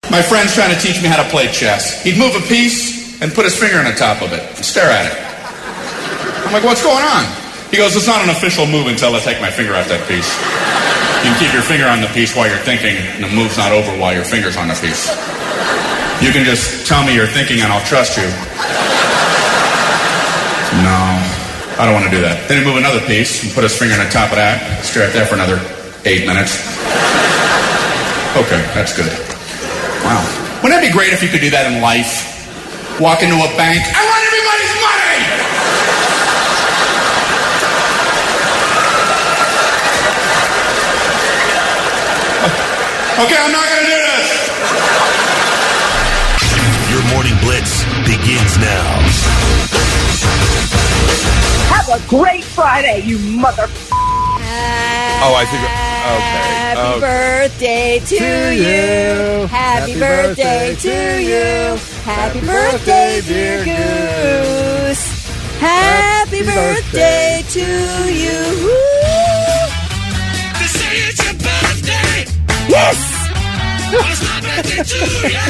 My friend's trying to teach me how to play chess. He'd move a piece and put his finger on the top of it and stare at it. I'm like, what's going on? He goes, it's not an official move until I take my finger out that piece. You can keep your finger on the piece while you're thinking, and the move's not over while your finger's on the piece. You can just tell me you're thinking and I'll trust you. No, I don't want to do that. Then he'd move another piece and put his finger on the top of that, stare at that for another 8 minutes. Okay, that's good. Wow. Wouldn't that be great if you could do that in life? Walk into a bank, I want everybody's money! Okay, I'm not going to do this! Your morning blitz begins now. Have a great Friday, you mother... Oh, I think... Okay. Happy birthday to you. Happy birthday to you. Happy birthday, dear Goose. Happy birthday to you. They say it's your birthday. Yes!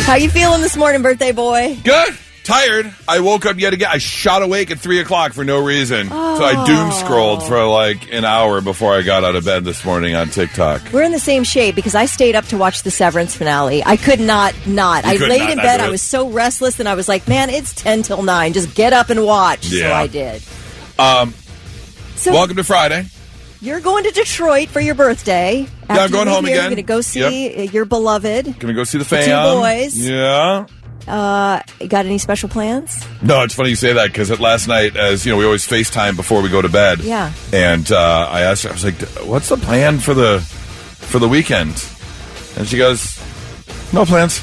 How you feeling this morning, birthday boy? Good. Tired. I woke up yet again. I shot awake at 3 o'clock for no reason. So I doom scrolled for like an hour before I got out of bed this morning on TikTok. We're in the same shape because I stayed up to watch the Severance finale. I could not. I laid in bed. I was so restless, and I was like, man, it's 10 till 9. Just get up and watch. Yeah. So I did. So welcome to Friday. You're going to Detroit for your birthday. Yeah, I'm going home again. You're going to go see your beloved. Going to go see the fam. The two boys. Yeah. Got any special plans? No, it's funny you say that because last night, as you know, we always FaceTime before we go to bed. Yeah. And I asked her, I was like, "What's the plan for the weekend?" And she goes, "No plans."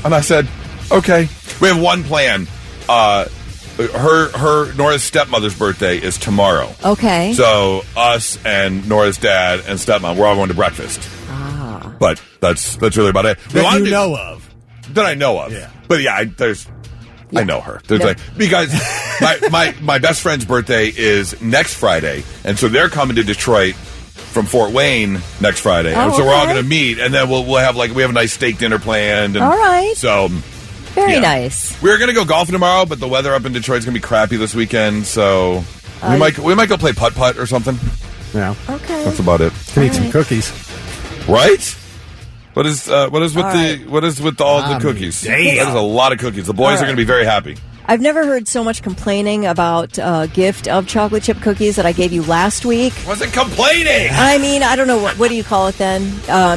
And I said, "Okay, we have one plan. Her Nora's stepmother's birthday is tomorrow. Okay. So us and Nora's dad and stepmom, we're all going to breakfast. Ah. But that's really about it. That you know of. That I know of. Yeah. But yeah, I know her. There's because my best friend's birthday is next Friday, and so they're coming to Detroit from Fort Wayne next Friday. And so we're all going to meet, and then we'll have we have a nice steak dinner planned. And all right. So very nice. We're going to go golfing tomorrow, but the weather up in Detroit's going to be crappy this weekend, so we might go play putt-putt or something. Yeah. Okay. That's about it. Can eat some cookies. Right? What is with all the cookies? Damn. That is a lot of cookies. The boys are going to be very happy. I've never heard so much complaining about a gift of chocolate chip cookies that I gave you last week. Wasn't complaining. I mean, I don't know what do you call it then?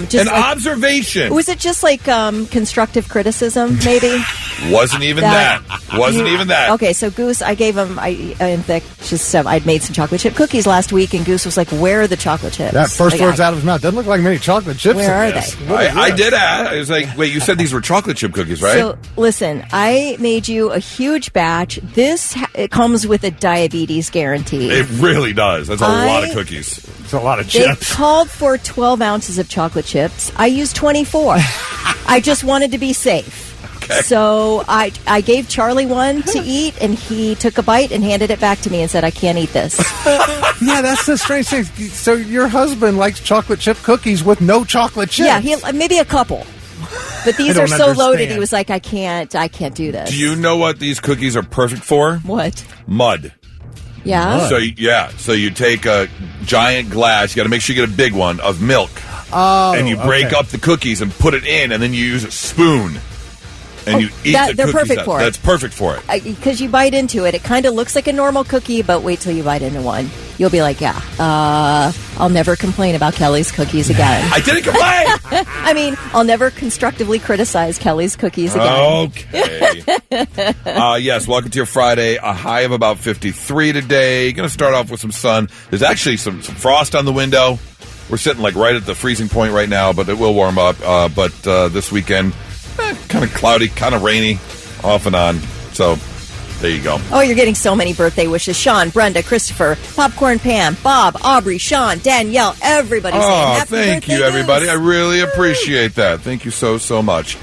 Just an observation. Was it just like constructive criticism? Maybe. Wasn't even that. Wasn't even that. Okay, so Goose, I gave him. I'd made some chocolate chip cookies last week, and Goose was like, "Where are the chocolate chips?" That first words out of his mouth doesn't look like many chocolate chips. Where are they? I did ask. I was like, "Wait, you said these were chocolate chip cookies, right?" So listen, I made you a huge batch. This it comes with a diabetes guarantee. It really does. That's a lot of cookies. It's a lot of They chips. called for 12 ounces of chocolate chips. I used 24. I just wanted to be safe. Okay. So I gave Charlie one to eat, and he took a bite and handed it back to me and said, "I can't eat this." Yeah, that's the strange thing. So your husband likes chocolate chip cookies with no chocolate chips. Yeah, maybe a couple. But these are so loaded, he was like, I can't do this. Do you know what these cookies are perfect for? What? Mud. Yeah? So you take a giant glass, you got to make sure you get a big one, of milk. Oh, and you break up the cookies and put it in, and then you use a spoon. And you eat the they're cookies perfect out. for it. That's perfect for it. Because you bite into it. It kind of looks like a normal cookie, but wait till you bite into one. You'll be like, I'll never complain about Kelly's cookies again. I didn't complain! I mean, I'll never constructively criticize Kelly's cookies again. Okay. Yes, welcome to your Friday. A high of about 53 today. Going to start off with some sun. There's actually some frost on the window. We're sitting right at the freezing point right now, but it will warm up. But this weekend, kind of cloudy, kind of rainy, off and on. So there you go. Oh, you're getting so many birthday wishes. Sean, Brenda, Christopher, Popcorn Pam, Bob, Aubrey, Sean, Danielle, everybody saying happy thank birthday, you, everybody. Goose. I really appreciate that. Thank you so much.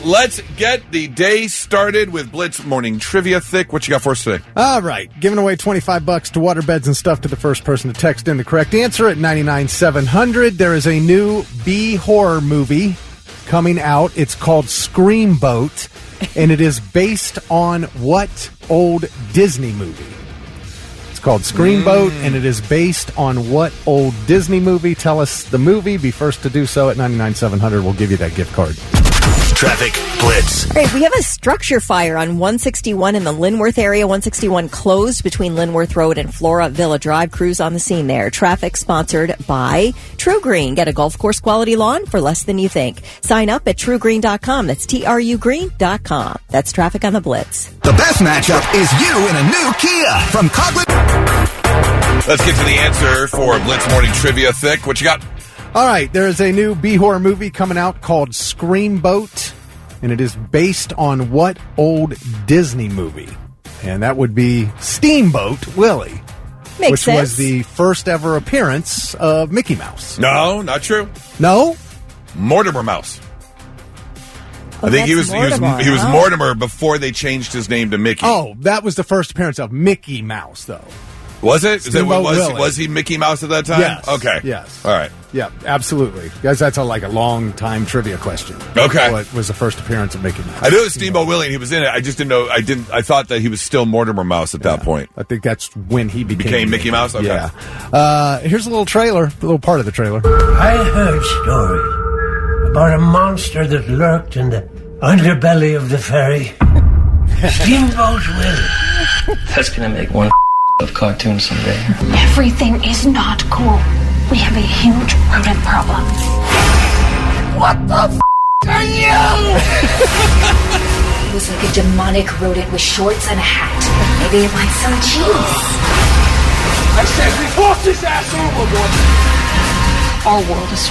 Let's get the day started with Blitz Morning Trivia. Thick, what you got for us today? All right. Giving away $25 to waterbeds and stuff to the first person to text in the correct answer at 99700. There is a new B horror movie coming out. It's called Screamboat, and it is based on what old Disney movie? It's called Screamboat, and it is based on what old Disney movie? Tell us the movie. Be first to do so at 99-700. We'll give you that gift card. Traffic Blitz. All right, we have a structure fire on 161 in the Linworth area. 161 closed between Linworth Road and Flora Villa Drive. Crews on the scene there. Traffic sponsored by True Green. Get a golf course quality lawn for less than you think. Sign up at truegreen.com. That's TRUgreen.com. That's traffic on the Blitz. The best matchup is you in a new Kia from Coglin. Let's get to the answer for Blitz Morning Trivia. Thick, what you got? All right, there is a new B-horror movie coming out called Screamboat, and it is based on what old Disney movie? And that would be Steamboat Willie, Makes which sense. was the first ever appearance of Mickey Mouse. No, not true. No? Mortimer Mouse. Oh, I think he was Mortimer. Mortimer before they changed his name to Mickey. Oh, that was the first appearance of Mickey Mouse, though. Was it? Steamboat Willie. Was he Mickey Mouse at that time? Yes. Okay. Yes. All right. Yeah, absolutely. Because that's a long time trivia question. Okay. What was the first appearance of Mickey Mouse? I knew it was Steamboat Willie and he was in it. I just didn't know. I thought that he was still Mortimer Mouse at that point. I think that's when he became Mickey Mouse? Okay. Yeah. Here's a little trailer, a little part of the trailer. I heard stories about a monster that lurked in the underbelly of the ferry. Steamboat Willie. That's gonna make one of cartoon someday. Everything is not cool. We have a huge rodent problem. What the are you? It was like a demonic rodent with shorts and a hat. Maybe it wants some cheese. I said we toss this ass overboard. Our world is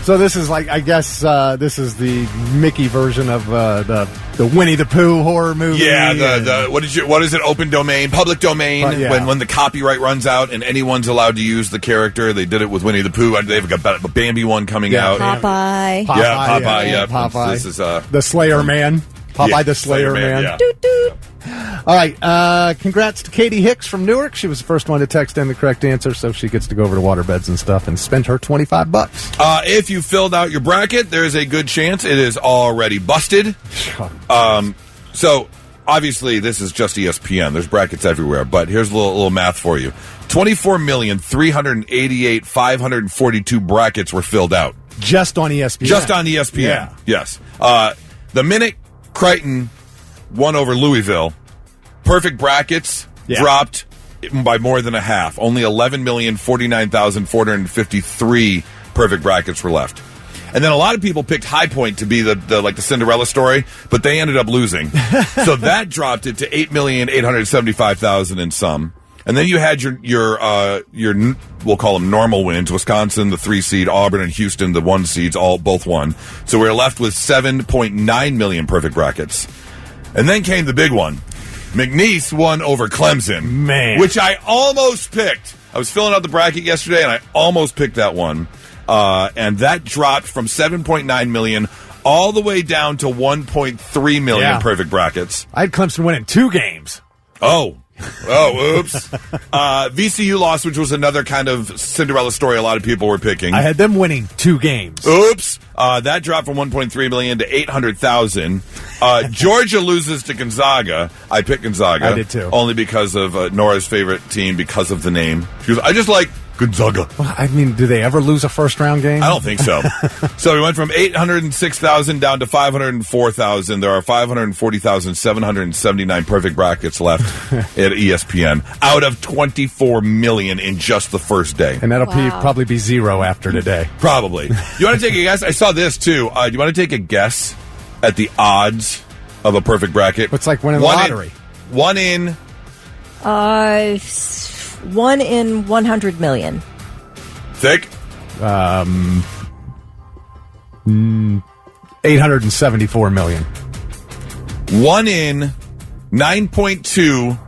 So this is I guess this is the Mickey version of the Winnie the Pooh horror movie. Yeah, what is it? Open domain, public domain. Yeah. When the copyright runs out and anyone's allowed to use the character, they did it with Winnie the Pooh. They've got a Bambi one coming out. Popeye. Popeye. Yeah, Popeye. This is the Slayer Man. Popeye the Slayer Man. Yeah. Doot, doot. All right. Congrats to Katie Hicks from Newark. She was the first one to text in the correct answer, so she gets to go over to Waterbeds and stuff and spend her $25. If you filled out your bracket, there's a good chance it is already busted. So obviously this is just ESPN. There's brackets everywhere, but here's a little math for you. 24,388,542 brackets were filled out. Just on ESPN. Just on ESPN. Yeah. Yes. The minute Crichton won over Louisville, perfect brackets dropped by more than a half. Only 11,049,453 perfect brackets were left. And then a lot of people picked High Point to be the Cinderella story, but they ended up losing. So that dropped it to 8,875,000 and some. And then you had your we'll call them normal wins. Wisconsin, the 3 seed, Auburn and Houston, the 1 seeds, both won. So we're left with 7.9 million perfect brackets. And then came the big one. McNeese won over Clemson. Man. Which I almost picked. I was filling out the bracket yesterday and I almost picked that one. And that dropped from 7.9 million all the way down to 1.3 million perfect brackets. I had Clemson winning 2 games. Oh, oops. VCU lost, which was another kind of Cinderella story a lot of people were picking. I had them winning 2 games. Oops. That dropped from 1.3 million to 800,000. Georgia loses to Gonzaga. I picked Gonzaga. I did too. Only because of Nora's favorite team, because of the name. She goes, I just like Gonzaga. Well, I mean, do they ever lose a first-round game? I don't think so. So we went from 806,000 down to 504,000. There are 540,779 perfect brackets left at ESPN out of 24 million in just the first day. And that'll probably be 0 after today. Probably. You want to take a guess? I saw this too. Do you want to take a guess at the odds of a perfect bracket? It's like winning the lottery. 1 in 1 in 100 million. Thick? 874 million. 1 in 9.2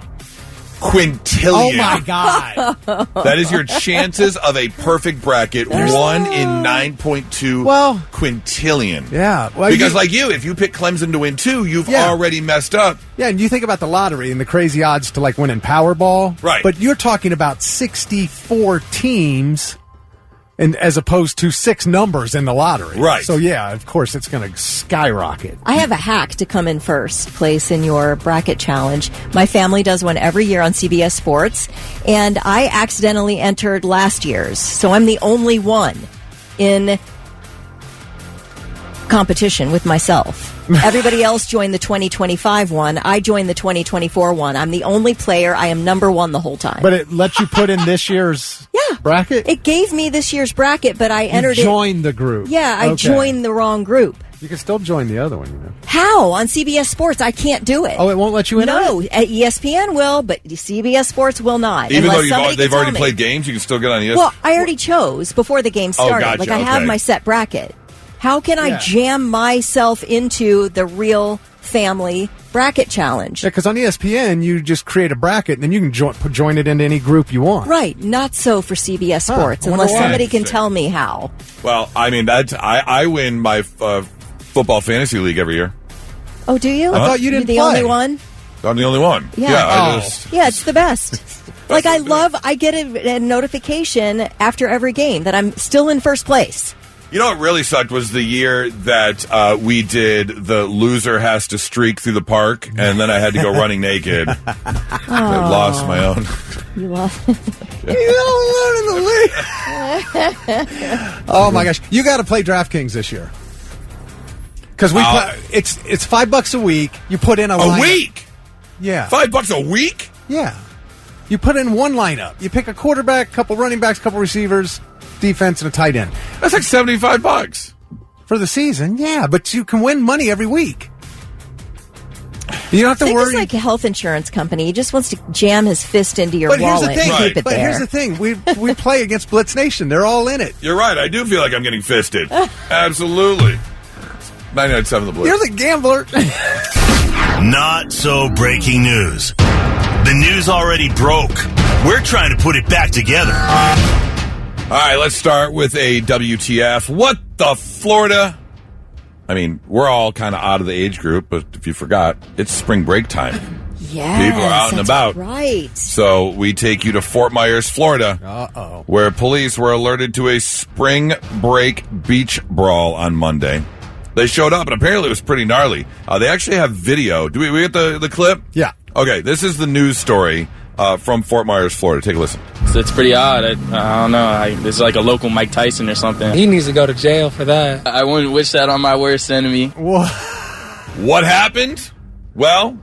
quintillion. Oh my God. That is your chances of a perfect bracket. 1 in 9.2 quintillion. Yeah. Well, because like you, if you pick Clemson to win 2, you've already messed up. Yeah, and you think about the lottery and the crazy odds to like winning Powerball. Right. But you're talking about 64 teams And as opposed to 6 numbers in the lottery. Right. So, yeah, of course, it's going to skyrocket. I have a hack to come in first place in your bracket challenge. My family does one every year on CBS Sports, and I accidentally entered last year's. So I'm the only one in competition with myself. Everybody else joined the 2025 one. I joined the 2024 one. I'm the only player. I am number 1 the whole time. But it lets you put in this year's bracket? It gave me this year's bracket, but I entered you joined the group. Yeah, I joined the wrong group. You can still join the other one, you know. How? On CBS Sports, I can't do it. Oh, it won't let you in? No, ESPN will, but CBS Sports will not. Even though Unless they've already played games, you can still get on ESPN? Well, I already chose before the game started. Gotcha, Like, I have my set bracket. How can I jam myself into the real family bracket challenge? Yeah, because on ESPN, you just create a bracket, and then you can join it into any group you want. Right. Not so for CBS Sports, unless somebody can tell me how. Well, I mean, I win my football fantasy league every year. Oh, do you? I thought you didn't You're the play. only one? I'm the only one. Yeah. Yeah, Yeah, it's the best. Like, I get a notification after every game that I'm still in first place. You know what really sucked was the year that we did the loser has to streak through the park, and then I had to go running naked. I lost my own. You lost. You're alone in the league. Oh my gosh, you got to play DraftKings this year because we it's $5 a week. You put in a lineup. Week. Yeah, $5 a week. Yeah, you put in one lineup. You pick a quarterback, couple running backs, couple receivers, defense, and a tight end. That's like $75 for the season. Yeah, but you can win money every week. You don't have to worry. It's like a health insurance company. He just wants to jam his fist into your But here's wallet the thing. and keep it But there. here's the thing. We play against Blitz Nation. They're all in it. You're right. I do feel like I'm getting fisted. Absolutely. 99.7 The Blitz. You're the gambler. Not so breaking news. The news already broke. We're trying to put it back together. All right, let's start with a WTF. What the Florida? I mean, we're all kind of out of the age group, but if you forgot, it's spring break time. Yes, people are out and about. Right. So we take you to Fort Myers, Florida, where police were alerted to a spring break beach brawl on Monday. They showed up, and apparently it was pretty gnarly. They actually have video. Do we get the clip? Yeah. Okay, this is the news story from Fort Myers, Florida. Take a listen. So it's pretty odd. I don't know. This is like a local Mike Tyson or something. He needs to go to jail for that. I wouldn't wish that on my worst enemy. What happened? Well,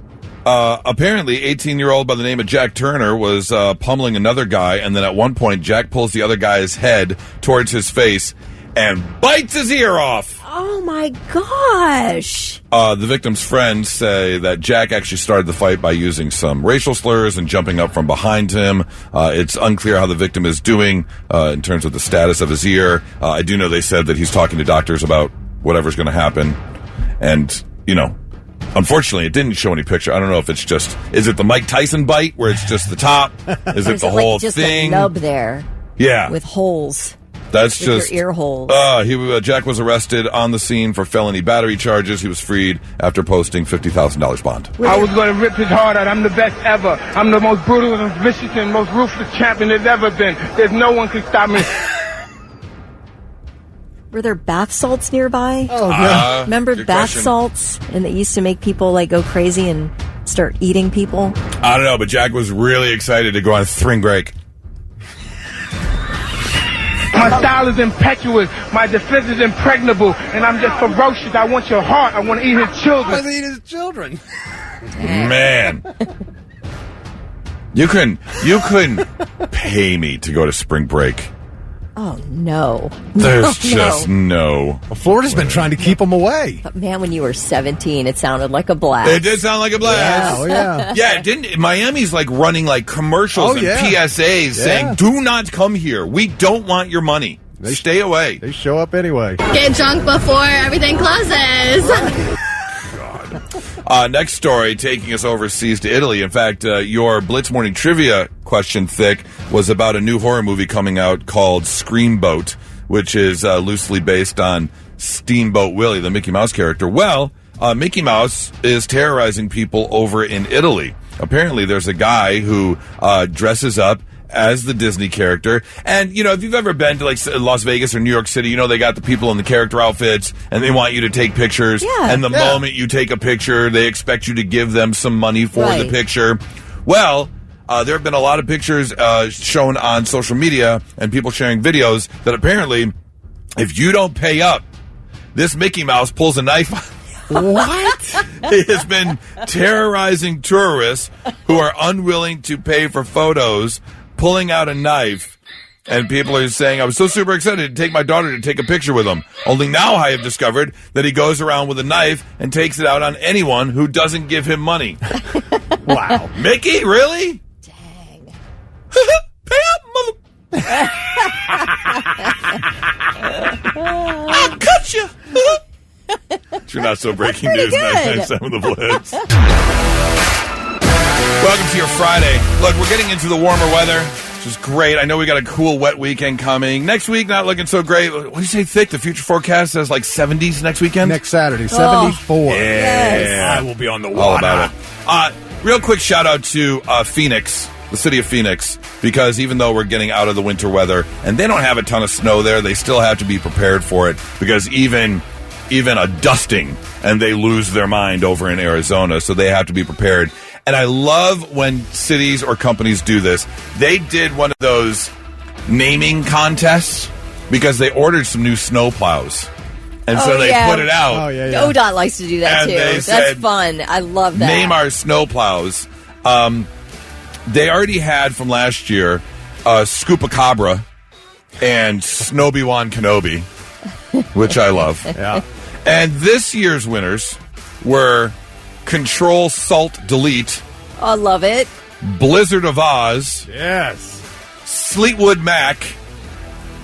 apparently 18-year-old by the name of Jack Turner was pummeling another guy, and then at one point Jack pulls the other guy's head towards his face and bites his ear off. Oh, my gosh. The victim's friends say that Jack actually started the fight by using some racial slurs and jumping up from behind him. It's unclear how the victim is doing in terms of the status of his ear. I do know they said that he's talking to doctors about whatever's going to happen. And, you know, unfortunately, it didn't show any picture. I don't know if it's just, is it the Mike Tyson bite where it's just the top? Is it the whole like just thing? A nub there. Yeah. With holes. That's with just your ear holes. Jack was arrested on the scene for felony battery charges. He was freed after posting $50,000 bond. I was going to rip his heart out. I'm the best ever. I'm the most brutal and vicious and most ruthless champion there's ever been. There's no one can stop me. Were there bath salts nearby? Oh, no. Remember good bath question. salts? And they used to make people like go crazy and start eating people? I don't know, but Jack was really excited to go on spring break. My style is impetuous. My defense is impregnable. And I'm just ferocious. I want your heart. I want to eat his children. I want to eat his children. Man. You couldn't pay me to go to spring break. Oh, no. There's just no. Well, Florida's been trying to keep them away. But man, when you were 17, it sounded like a blast. It did sound like a blast. Yeah, oh, yeah. Yeah, didn't Miami's like running like commercials and PSAs saying, "Do not come here. We don't want your money. Stay away." They show up anyway. Get drunk before everything closes. Next story, taking us overseas to Italy. In fact, your Blitz Morning Trivia question, Thick, was about a new horror movie coming out called Screamboat, which is loosely based on Steamboat Willie, the Mickey Mouse character. Well, Mickey Mouse is terrorizing people over in Italy. Apparently, there's a guy who dresses up as the Disney character. And, if you've ever been to, like, Las Vegas or New York City, they got the people in the character outfits, and they want you to take pictures. Yeah. And the moment you take a picture, they expect you to give them some money for the picture. Well, there have been a lot of pictures shown on social media and people sharing videos that apparently, if you don't pay up, this Mickey Mouse pulls a knife. What? He has been terrorizing tourists who are unwilling to pay for photos, pulling out a knife, and people are saying, I was so super excited to take my daughter to take a picture with him. Only now I have discovered that he goes around with a knife and takes it out on anyone who doesn't give him money. Wow. Mickey, really? Dang. Pay up, mother... I'll cut you. You're not so breaking news. 997 The Blitz. Welcome to your Friday. Look, we're getting into the warmer weather, which is great. I know we got a cool, wet weekend coming. Next week, not looking so great. What do you say, Thick? The future forecast says like 70s next weekend? Next Saturday, 74. Yeah. Yes. I will be on the water. All about it. Real quick shout out to Phoenix, the city of Phoenix, because even though we're getting out of the winter weather, and they don't have a ton of snow there, they still have to be prepared for it, because even a dusting, and they lose their mind over in Arizona, so they have to be prepared. And I love when cities or companies do this. They did one of those naming contests because they ordered some new snow plows. And so they put it out. Oh, yeah. ODOT likes to do that, And too. they That's said, fun. I love that. Name our snow plows. They already had from last year Scoopacabra and Snow-Obi-Wan Kenobi, which I love. Yeah. And this year's winners were Control Salt Delete, I love it. Blizzard of Oz, Yes. Fleetwood Mac,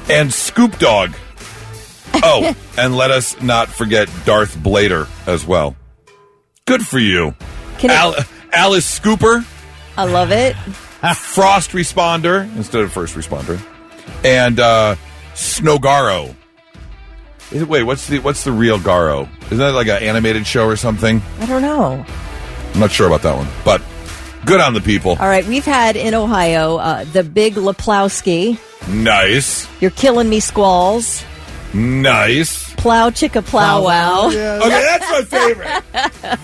and Scoop Dog. Oh, and let us not forget Darth Blader as well. Good for you. Alice Scooper. I love it. Frost Responder instead of First Responder. And Snowgaro. Wait, what's the real Garo? Isn't that like an animated show or something? I don't know. I'm not sure about that one, but good on the people. All right, we've had in Ohio the Big Leplowski. Nice. You're Killing Me Squalls. Nice. Plow Chicka Plow Wow. Yeah. Okay, that's my favorite.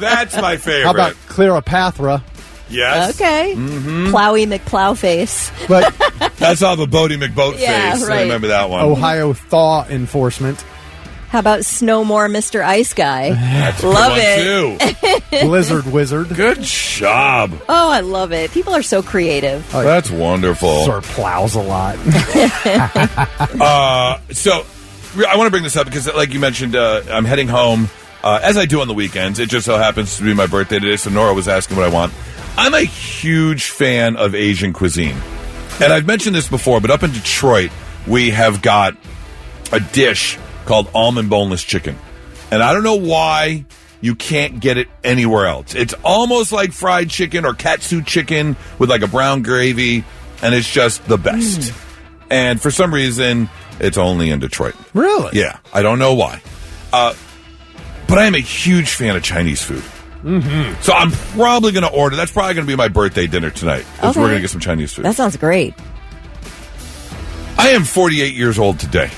That's my favorite. How about Cleopatra? Yes. Okay. Mm-hmm. Plowy McPlowface. But that's all the Bodie McBoatface. Yeah, right. I remember that one. Ohio Thaw Enforcement. How about Snowmore Mr. Ice Guy? That's a love good one, it. too. Blizzard Wizard. Good job. Oh, I love it. People are so creative. That's wonderful. Sort of plows a lot. So I want to bring this up because, like you mentioned, I'm heading home, as I do on the weekends. It just so happens to be my birthday today, so Nora was asking what I want. I'm a huge fan of Asian cuisine. And I've mentioned this before, but up in Detroit, we have got a dish called almond boneless chicken. And I don't know why you can't get it anywhere else. It's almost like fried chicken or katsu chicken with like a brown gravy, and it's just the best. And for some reason, it's only in Detroit. Really? Yeah, I don't know why. But I am a huge fan of Chinese food. Mm-hmm. So I'm probably going to order. That's probably going to be my birthday dinner tonight. We're going to get some Chinese food. That sounds great. I am 48 years old today.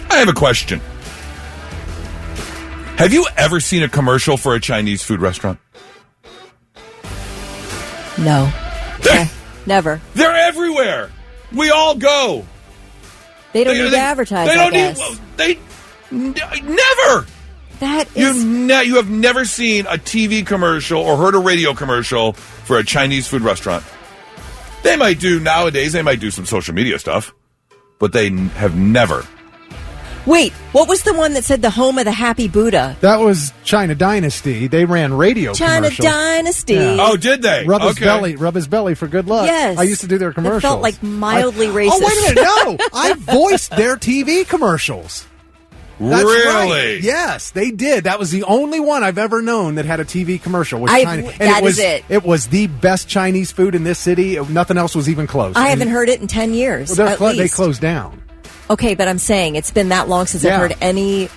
I have a question. Have you ever seen a commercial for a Chinese food restaurant? No. Never. They're everywhere. We all go. They don't need to advertise. They don't need. Never. That is. You have never seen a TV commercial or heard a radio commercial for a Chinese food restaurant. They might do nowadays. They might do some social media stuff, but they have never. Wait, what was the one that said the home of the Happy Buddha? That was China Dynasty. They ran radio China commercials. Dynasty. Yeah. Oh, did they? Rub his belly for good luck. Yes. I used to do their commercials. It felt like mildly racist. Oh, wait a minute. No. I voiced their TV commercials. That's really? Right. Yes, they did. That was the only one I've ever known that had a TV commercial. Was China. And that is it. It was the best Chinese food in this city. Nothing else was even close. I haven't heard it in 10 years. Well, at least. they closed down. Okay, but I'm saying it's been that long since I've heard any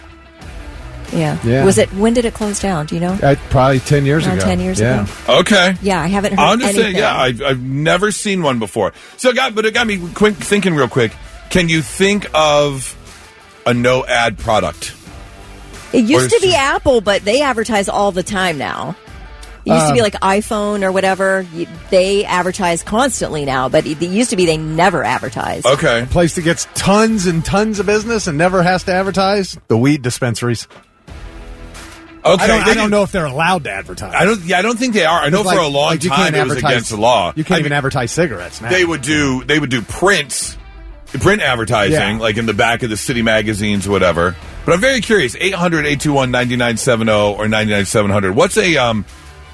Yeah. When did it close down? Do you know? Probably 10 years Around ago. 10 years ago. Okay. Yeah, I haven't heard I'm just anything. saying, I've never seen one before. So it got me thinking real quick. Can you think of a no-ad product? It used to be Apple, but they advertise all the time now. It used to be like iPhone or whatever. They advertise constantly now, but it used to be they never advertised. Okay. A place that gets tons and tons of business and never has to advertise, the weed dispensaries. Okay. I don't know if they're allowed to advertise. I don't think they are. I know for a long time it was against the law. You can't even advertise cigarettes now. They would do print advertising, like in the back of the city magazines or whatever. But I'm very curious, 800-821-9970 or 99700.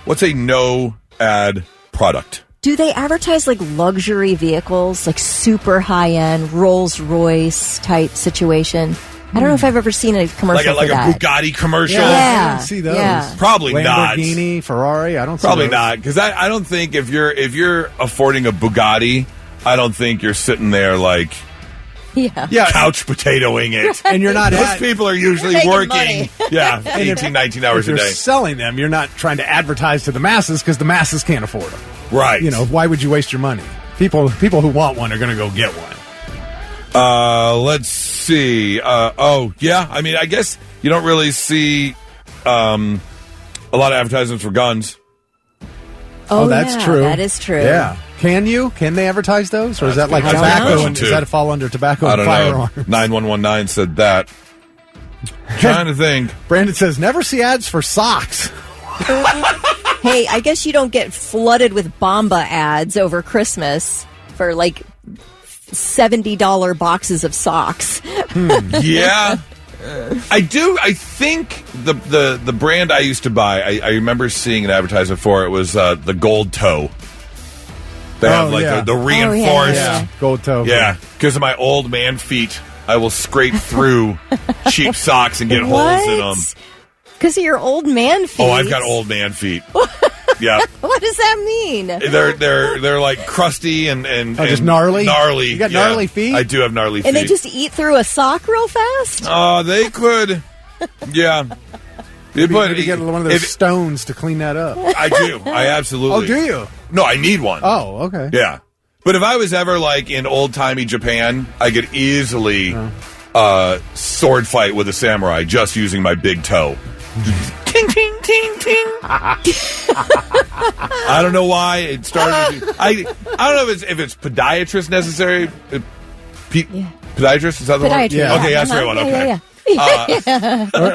What's a no-ad product? Do they advertise like luxury vehicles, like super high-end Rolls-Royce type situation? I don't know if I've ever seen a commercial like for that. a Bugatti commercial. Yeah. I don't see those. Yeah. Probably not. Lamborghini, Ferrari. I don't see Probably those. not, because I don't think if you're affording a Bugatti, I don't think you're sitting there like couch potatoing it. And you're not Those people are usually making working money. 18, 19 hours if a you're day. selling them, you're not trying to advertise to the masses because the masses can't afford them. Right. Why would you waste your money? People who want one are going to go get one. Let's see. I mean, I guess you don't really see a lot of advertisements for guns. Oh, that's yeah, true. That is true. Yeah. Can they advertise those? Or is that like That's tobacco? good. Does that fall under tobacco I and don't firearms? know. 9119 said that. Trying to think. Brandon says, never see ads for socks. Hey, I guess you don't get flooded with Bomba ads over Christmas for like $70 boxes of socks. Yeah. I do. I think the brand I used to buy, I remember seeing an advertisement for it was the Gold Toe. They have like the reinforced gold toe. Yeah, because of my old man feet, I will scrape through cheap socks and get holes in them. Because of your old man feet. Oh, I've got old man feet. Yeah. What does that mean? They're like crusty and just gnarly. Gnarly. You got gnarly feet? I do have gnarly feet. And they just eat through a sock real fast? Oh, they could. Yeah. Maybe get one of those stones to clean that up. I do. I absolutely. Oh, do you? No, I need one. Oh, okay. Yeah. But if I was ever like in old-timey Japan, I could easily sword fight with a samurai just using my big toe. Ting, ting, ting, ting. I don't know why it started. I don't know if it's podiatrist necessary. Podiatrist, is that the one? Podiatrist. Yeah. Okay, that's the right one. Okay.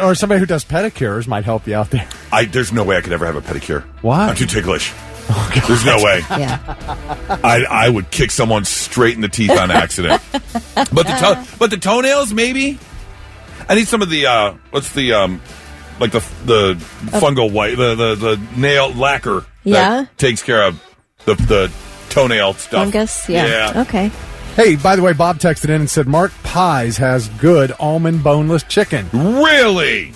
Or somebody who does pedicures might help you out there. There's no way I could ever have a pedicure. Why? I'm too ticklish. Oh, there's no way. Yeah. I would kick someone straight in the teeth on accident. But the toenails, maybe. I need some of the what's the like the fungal white, the nail lacquer that takes care of the toenail stuff. Fungus, yeah. Okay. Hey, by the way, Bob texted in and said Mark Pies has good almond boneless chicken. Really?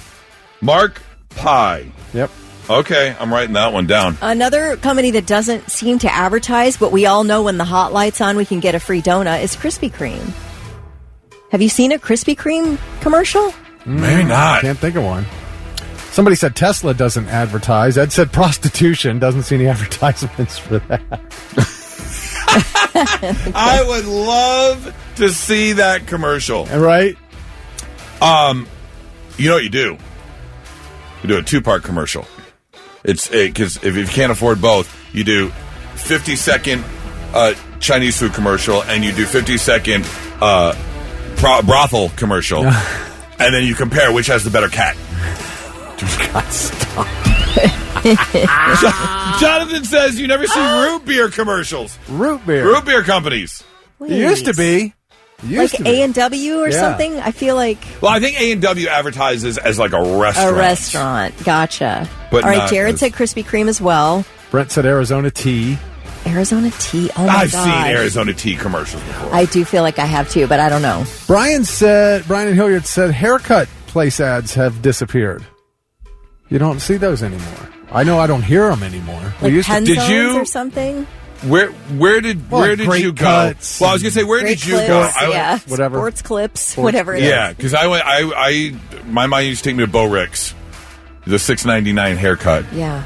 Mark Pie. Yep. Okay, I'm writing that one down. Another company that doesn't seem to advertise, but we all know when the hot light's on, we can get a free donut, is Krispy Kreme. Have you seen a Krispy Kreme commercial? Maybe not. Can't think of one. Somebody said Tesla doesn't advertise. Ed said prostitution. Doesn't see any advertisements for that. I would love to see that commercial. Right? You know what you do? You do a 2-part commercial. It's because if you can't afford both, you do 50-second Chinese food commercial and you do 50-second brothel commercial, and then you compare which has the better cat. God, stop. Jonathan says you never see root beer commercials. Root beer companies. Wait. It used to be. Like A&W or something? I feel like... Well, I think A&W advertises as like a restaurant. A restaurant. Gotcha. But all right, Jared said Krispy Kreme as well. Brent said Arizona tea. Arizona tea? Oh, my I've God. seen Arizona tea commercials before. I do feel like I have too, but I don't know. Brian and Hilliard said haircut place ads have disappeared. You don't see those anymore. I know I don't hear them anymore. Like Penzones Did you or something? Where did great you go? cuts. Well, I was gonna say, where Great did you clips, go? yeah. whatever. Sports clips, whatever it is. Yeah, because my mom used to take me to Bo Rick's, the $6.99 haircut. Yeah.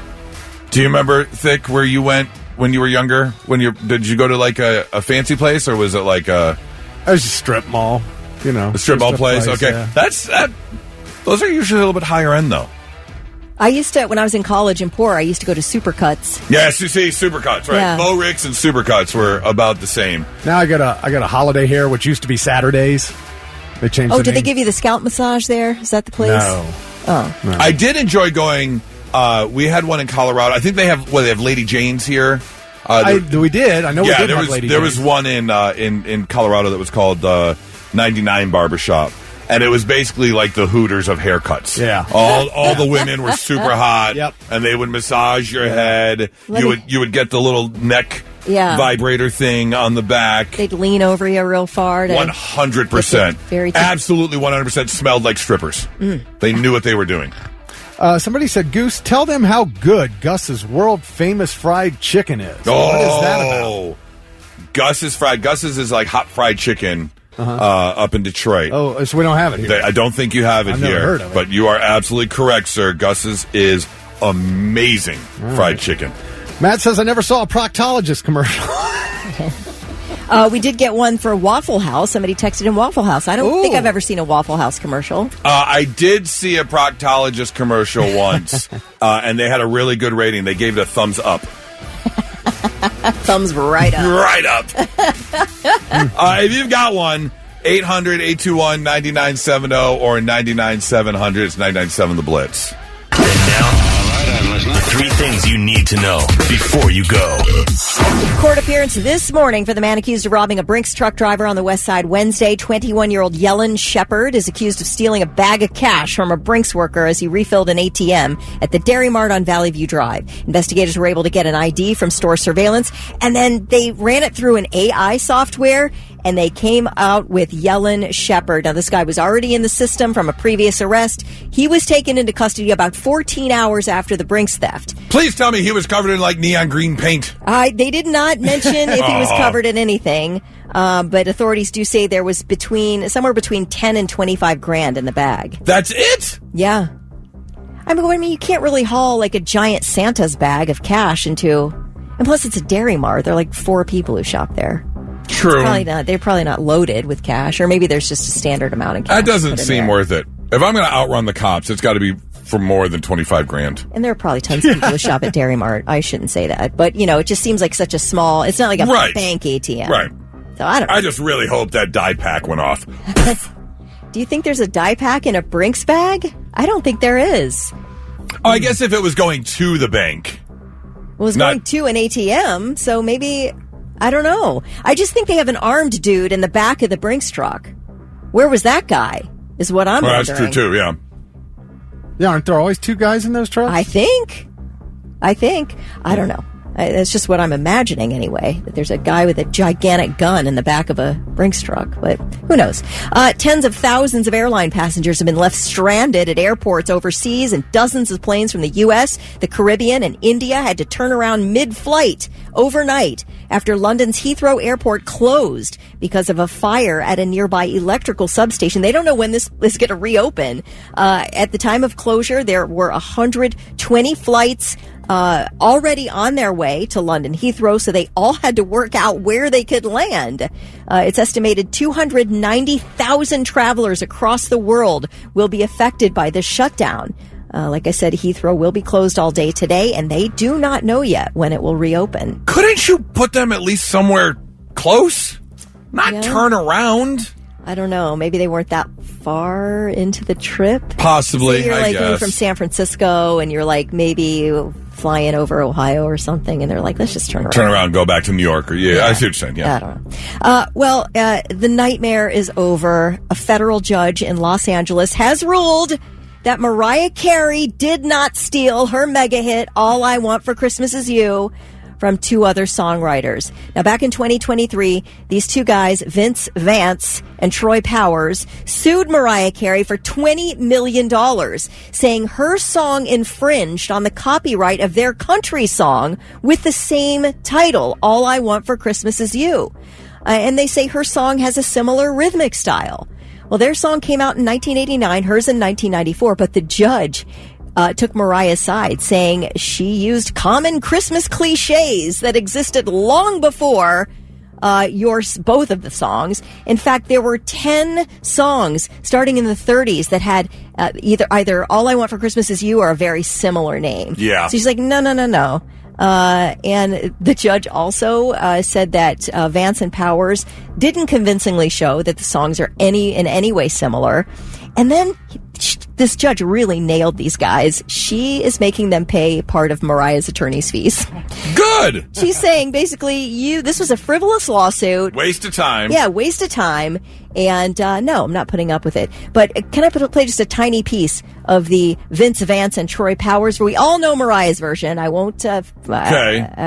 Do you remember, Thick, where you went when you were younger? Did you go to like a fancy place, or was it like a? It was a strip mall, A strip mall place. Okay, yeah. Those are usually a little bit higher end, though. I used to, when I was in college and poor, I used to go to Supercuts. Yes, you see, Supercuts, right? Yeah. Bo Rick's and Supercuts were about the same. Now I got a holiday hair, which used to be Saturdays. They changed. Oh, the did they name. give you the scalp massage there? Is that the place? No. Oh, No. I did enjoy going. We had one in Colorado. I think they have Lady Jane's here. We did. I know. Yeah, we did have Lady there Jane's. was one in Colorado that was called 99 Barbershop. And it was basically like the Hooters of haircuts. Yeah. All the women were super hot. Yep. And they would massage your head. You would get the little neck vibrator thing on the back. They'd lean over you real far. 100%. Very Absolutely 100% smelled like strippers. They knew what they were doing. Somebody said, Goose, tell them how good Gus's world-famous fried chicken is. Oh, What is that about? Gus's is like hot fried chicken up in Detroit. Oh, so we don't have it here. I don't think you have it I've here. never heard of it. But you are absolutely correct, sir. Gus's is amazing fried chicken. Matt says, I never saw a proctologist commercial. We did get one for Waffle House. Somebody texted in Waffle House. I don't think I've ever seen a Waffle House commercial. I did see a proctologist commercial once, and they had a really good rating. They gave it a thumbs up. Thumbs right up. Right up. If you've got one, 800-821-9970 or 99-700. It's 99.7 The Blitz. And now, the 3 things you need to know before you go. Court appearance this morning for the man accused of robbing a Brinks truck driver on the West Side Wednesday. 21-year-old Yellen Shepard is accused of stealing a bag of cash from a Brinks worker as he refilled an ATM at the Dairy Mart on Valley View Drive. Investigators were able to get an ID from store surveillance, and then they ran it through an AI software, and they came out with Yellen Shepard. Now, this guy was already in the system from a previous arrest. He was taken into custody about 14 hours after the Brinks theft. Please tell me he was covered in like neon green paint. They did not mention if he was covered in anything, but authorities do say there was somewhere between 10 and 25 grand in the bag. That's it? Yeah. I mean, you can't really haul like a giant Santa's bag of cash into, and plus it's a Dairy Mart. There are like 4 people who shop there. True. They're probably not loaded with cash, or maybe there's just a standard amount of cash. That doesn't seem worth it. If I'm going to outrun the cops, it's got to be for more than 25 grand. And there are probably tons of people who shop at Dairy Mart. I shouldn't say that. But, it just seems like such a small, it's not like a bank ATM. Right. So I don't know. I just really hope that dye pack went off. Do you think there's a dye pack in a Brinks bag? I don't think there is. Oh, I guess if it was going to the bank. It was going to an ATM, so maybe, I don't know. I just think they have an armed dude in the back of the Brinks truck. Where was that guy, is what I'm wondering. That's true, too, yeah. Yeah, aren't there always 2 guys in those trucks? I think. I don't know. That's just what I'm imagining anyway, that there's a guy with a gigantic gun in the back of a Brinks truck, but who knows? Tens of thousands of airline passengers have been left stranded at airports overseas, and dozens of planes from the U.S., the Caribbean, and India had to turn around mid-flight overnight after London's Heathrow Airport closed because of a fire at a nearby electrical substation. They don't know when this is going to reopen. At the time of closure, there were 120 flights already on their way to London Heathrow, so they all had to work out where they could land. It's estimated 290,000 travelers across the world will be affected by this shutdown. Like I said, Heathrow will be closed all day today, and they do not know yet when it will reopen. Couldn't you put them at least somewhere close? Not turn around? I don't know. Maybe they weren't that far into the trip. Possibly, so you're I like guess. from San Francisco, and you're like maybe flying over Ohio or something, and they're like, let's just turn around. Turn around, go back to New York. I see what you're saying, yeah. I don't know. The nightmare is over. A federal judge in Los Angeles has ruled that Mariah Carey did not steal her mega hit, All I Want for Christmas Is You. from 2 other songwriters. Now, back in 2023, these 2 guys, Vince Vance and Troy Powers, sued Mariah Carey for $20 million, saying her song infringed on the copyright of their country song with the same title, All I Want for Christmas Is You. And they say her song has a similar rhythmic style. Well, their song came out in 1989, hers in 1994, but the judge took Mariah's side, saying she used common Christmas cliches that existed long before both of the songs. In fact, there were 10 songs starting in the 30s that had either All I Want for Christmas Is You or a very similar name. Yeah. So she's like, no. And the judge also said that Vance and Powers didn't convincingly show that the songs are in any way similar. And then this judge really nailed these guys. She is making them pay part of Mariah's attorney's fees. Good! She's saying, basically, this was a frivolous lawsuit. Waste of time. Yeah, waste of time. And no, I'm not putting up with it. But can I play just a tiny piece of the Vince Vance and Troy Powers, where we all know Mariah's version? I won't I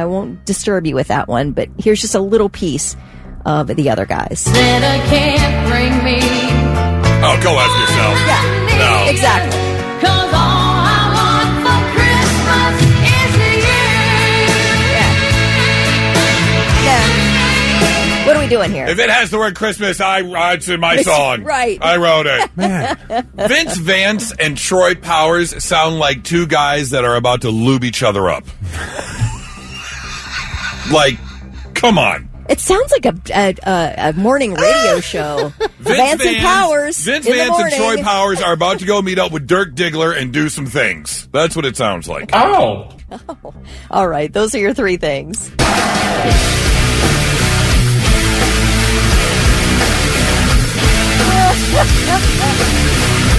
won't disturb you with that one, but here's just a little piece of the other guys. Santa can't bring me. Oh, go after yourself. Yeah, no. Exactly. 'Cause all I want for Christmas is you. Yeah. What are we doing here? If it has the word Christmas, it's in my song. Right. I wrote it. Man. Vince Vance and Troy Powers sound like 2 guys that are about to lube each other up. Like, come on. It sounds like a morning radio show. Vance and Powers. Vince in the Vance and morning. Troy Powers are about to go meet up with Dirk Diggler and do some things. That's what it sounds like. Oh. All right, those are your 3 things.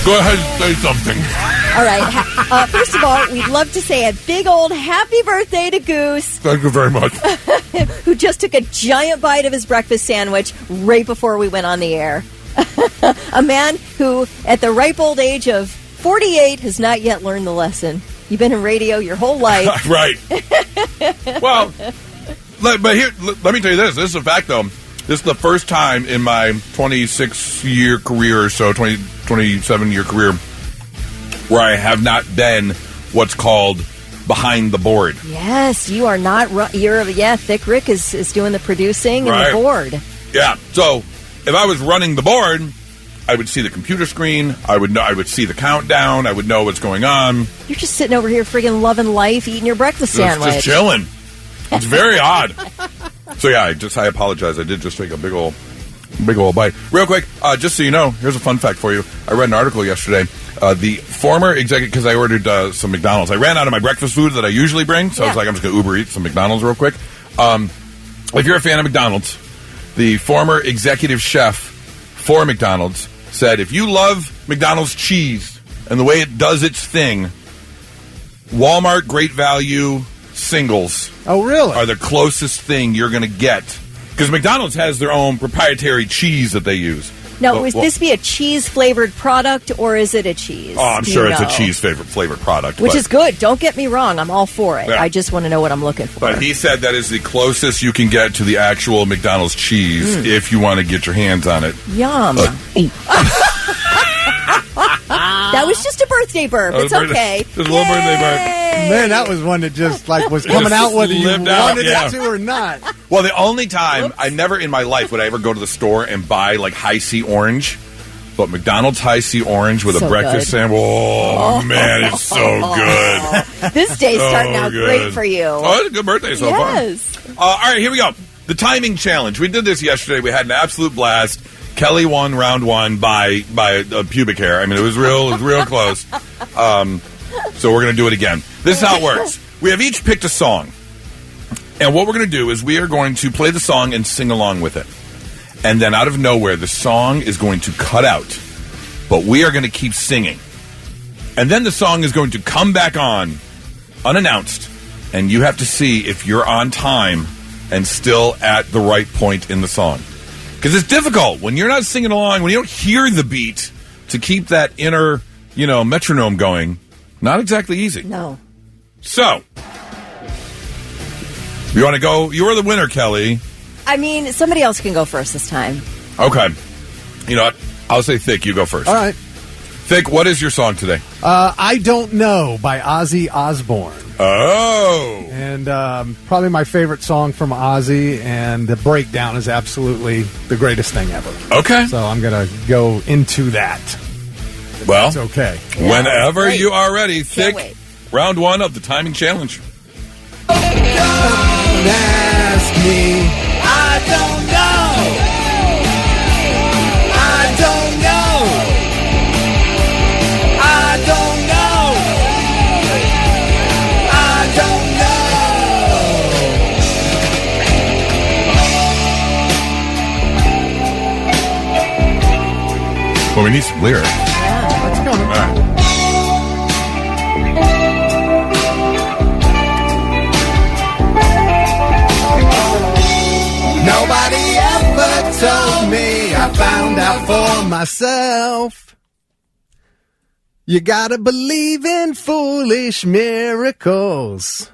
Go ahead and say something. All right. First of all, we'd love to say a big old happy birthday to Goose, Thank you very much. who just took a giant bite of his breakfast sandwich right before we went on the air. A man who, at the ripe old age of 48, has not yet learned the lesson. You've been in radio your whole life. Right. Well, but here, let me tell you this. This is a fact, though. This is the first time in my 26-year career or so, 27-year career, where I have not been what's called behind the board. Yes, you are not. Thick Rick is doing the producing and Right. the board. Yeah. So if I was running the board, I would see the computer screen. I would see the countdown. I would know what's going on. You're just sitting over here friggin' loving life, eating your breakfast sandwich. Just chilling. It's very odd. So yeah, I apologize. I did just take a big old bite. Real quick, just so you know, here's a fun fact for you. I read an article yesterday. The former executive, because I ordered some McDonald's. I ran out of my breakfast food that I usually bring, so I was like, I'm just going to Uber eat some McDonald's real quick. If you're a fan of McDonald's, the former executive chef for McDonald's said, if you love McDonald's cheese and the way it does its thing, Walmart Great Value singles are the closest thing you're going to get. Because McDonald's has their own proprietary cheese that they use. Now, would this be a cheese-flavored product, or is it a cheese? Oh, I'm sure it's a cheese-flavored product. Which is good. Don't get me wrong. I'm all for it. Yeah. I just want to know what I'm looking for. But he said that is the closest you can get to the actual McDonald's cheese if you want to get your hands on it. Yum. That was just a birthday burp. It's okay. Just a little birthday burp. Man, that was one that just was coming out whether you wanted it to or not. Well, the only time I never in my life would I ever go to the store and buy like High C orange, but McDonald's High C orange with a breakfast sandwich. Oh man, it's so good. This day's starting out great for you. Oh, it's a good birthday so far. Yes. All right, here we go. The timing challenge. We did this yesterday. We had an absolute blast. Kelly won round 1 by pubic hair. I mean, it was real close. So we're going to do it again. This is how it works. We have each picked a song. And what we're going to do is we are going to play the song and sing along with it. And then out of nowhere, the song is going to cut out. But we are going to keep singing. And then the song is going to come back on, unannounced. And you have to see if you're on time and still at the right point in the song. Because it's difficult when you're not singing along, when you don't hear the beat, to keep that inner, metronome going. Not exactly easy. No. So, You want to go? You were the winner, Kelly. I mean, somebody else can go first this time. Okay. You know what? I'll say Thick, you go first. All right. Thick, what is your song today? I Don't Know by Ozzy Osbourne. Oh. And probably my favorite song from Ozzy, and the breakdown is absolutely the greatest thing ever. Okay. So I'm going to go into that. Well, it's okay. Whenever Great. you are ready, Thick, wait. round 1 of the timing challenge. Don't ask me. I don't know. I don't know. I don't know. I don't know. Well, we need some lyrics. Yeah, let's go. All right. Nobody ever told me. I found out for myself. You gotta believe in foolish miracles.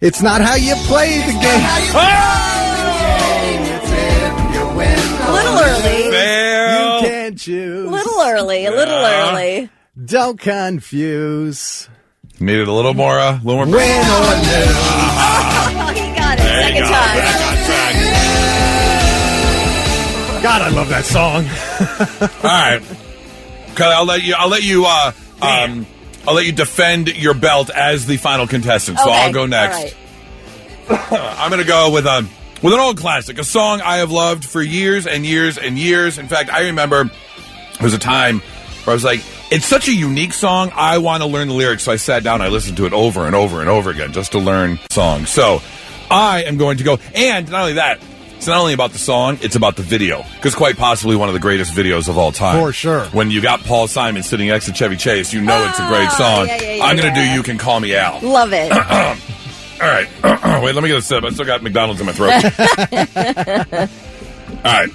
It's not how you play the game. A little early. You can't choose. A little early. Don't confuse. Needed a little more. Win or lose. He got it. There you Second go. time. Back on track. God, I love that song. All right, Kelly, I'll let you defend your belt as the final contestant. So Okay. I'll go next. All right. I'm going to go with an old classic, a song I have loved for years and years and years. In fact, I remember there was a time where I was like, it's such a unique song, I want to learn the lyrics. So I sat down, I listened to it over and over and over again just to learn songs. So I am going to go, and not only that, it's not only about the song, it's about the video. Because quite possibly one of the greatest videos of all time. For sure. When you got Paul Simon sitting next to Chevy Chase, you know it's a great song. yeah, I'm going to do You Can Call Me Al. Love it. All right. Wait, let me get a sip. I still got McDonald's in my throat. All right.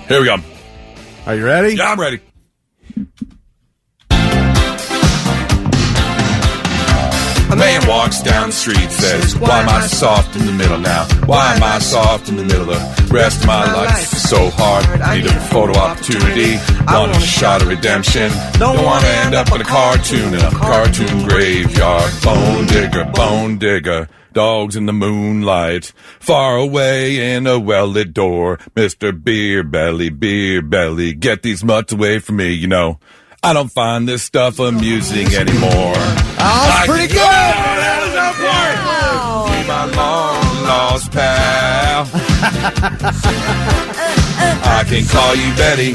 Here we go. Are you ready? Yeah, I'm ready. A man walks down the street, says, why am I soft in the middle now? Why am I soft in the middle? The rest of my life is so hard. Need a photo opportunity. Want a shot of redemption. Don't want to end up in a cartoon graveyard. Bone digger. Dogs in the moonlight, far away in a well-lit door. Mr. Beer Belly, get these mutts away from me, you know. I don't find this stuff amusing anymore. Oh, that's pretty good. That was up for it. My long lost pal. I can call you Betty.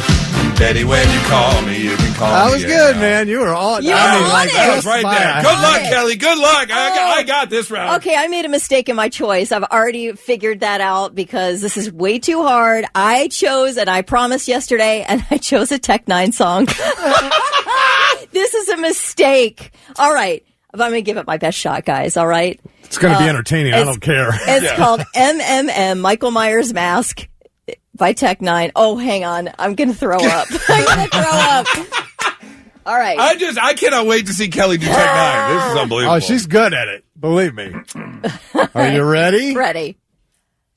Betty, when you call me, you can call me. That was good, man. You were on. That was right there. Good luck, Kelly. Good luck. I got this round. Okay, I made a mistake in my choice. I've already figured that out because this is way too hard. I chose, and I promised yesterday, and I chose a Tech Nine song. This is a mistake. All right. But I'm going to give it my best shot, guys. All right. It's going to be entertaining. I don't care. It's called MMM, Michael Myers Mask by Tech Nine. Oh, hang on. I'm going to throw up. I'm going to throw up. All right. I cannot wait to see Kelly do Tech Nine. This is unbelievable. Oh, she's good at it. Believe me. Are you ready? Ready.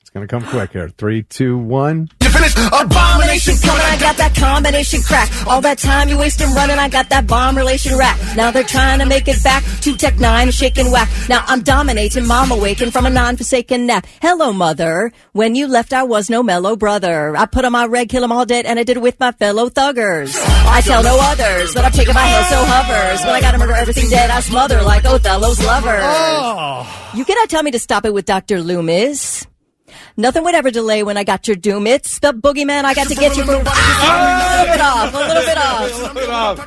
It's going to come quick here. 3, 2, 1. You finished abomination coming, I got that combination crack. All that time you wasting running, I got that bomb relation rap. Now they're trying to make it back to Tech Nine, shaking whack. Now I'm dominating, mom awakened from a non-forsaken nap. Hello, mother. When you left, I was no mellow brother. I put on my red, kill 'em all dead, and I did it with my fellow thuggers. I tell no others, but I'm taking my hell so hovers. When I gotta murder everything dead, I smother like Othello's lover. You cannot tell me to stop it with Dr. Loomis. Nothing would ever delay when I got your doom. It's the boogeyman. I got to get you for a little bit off.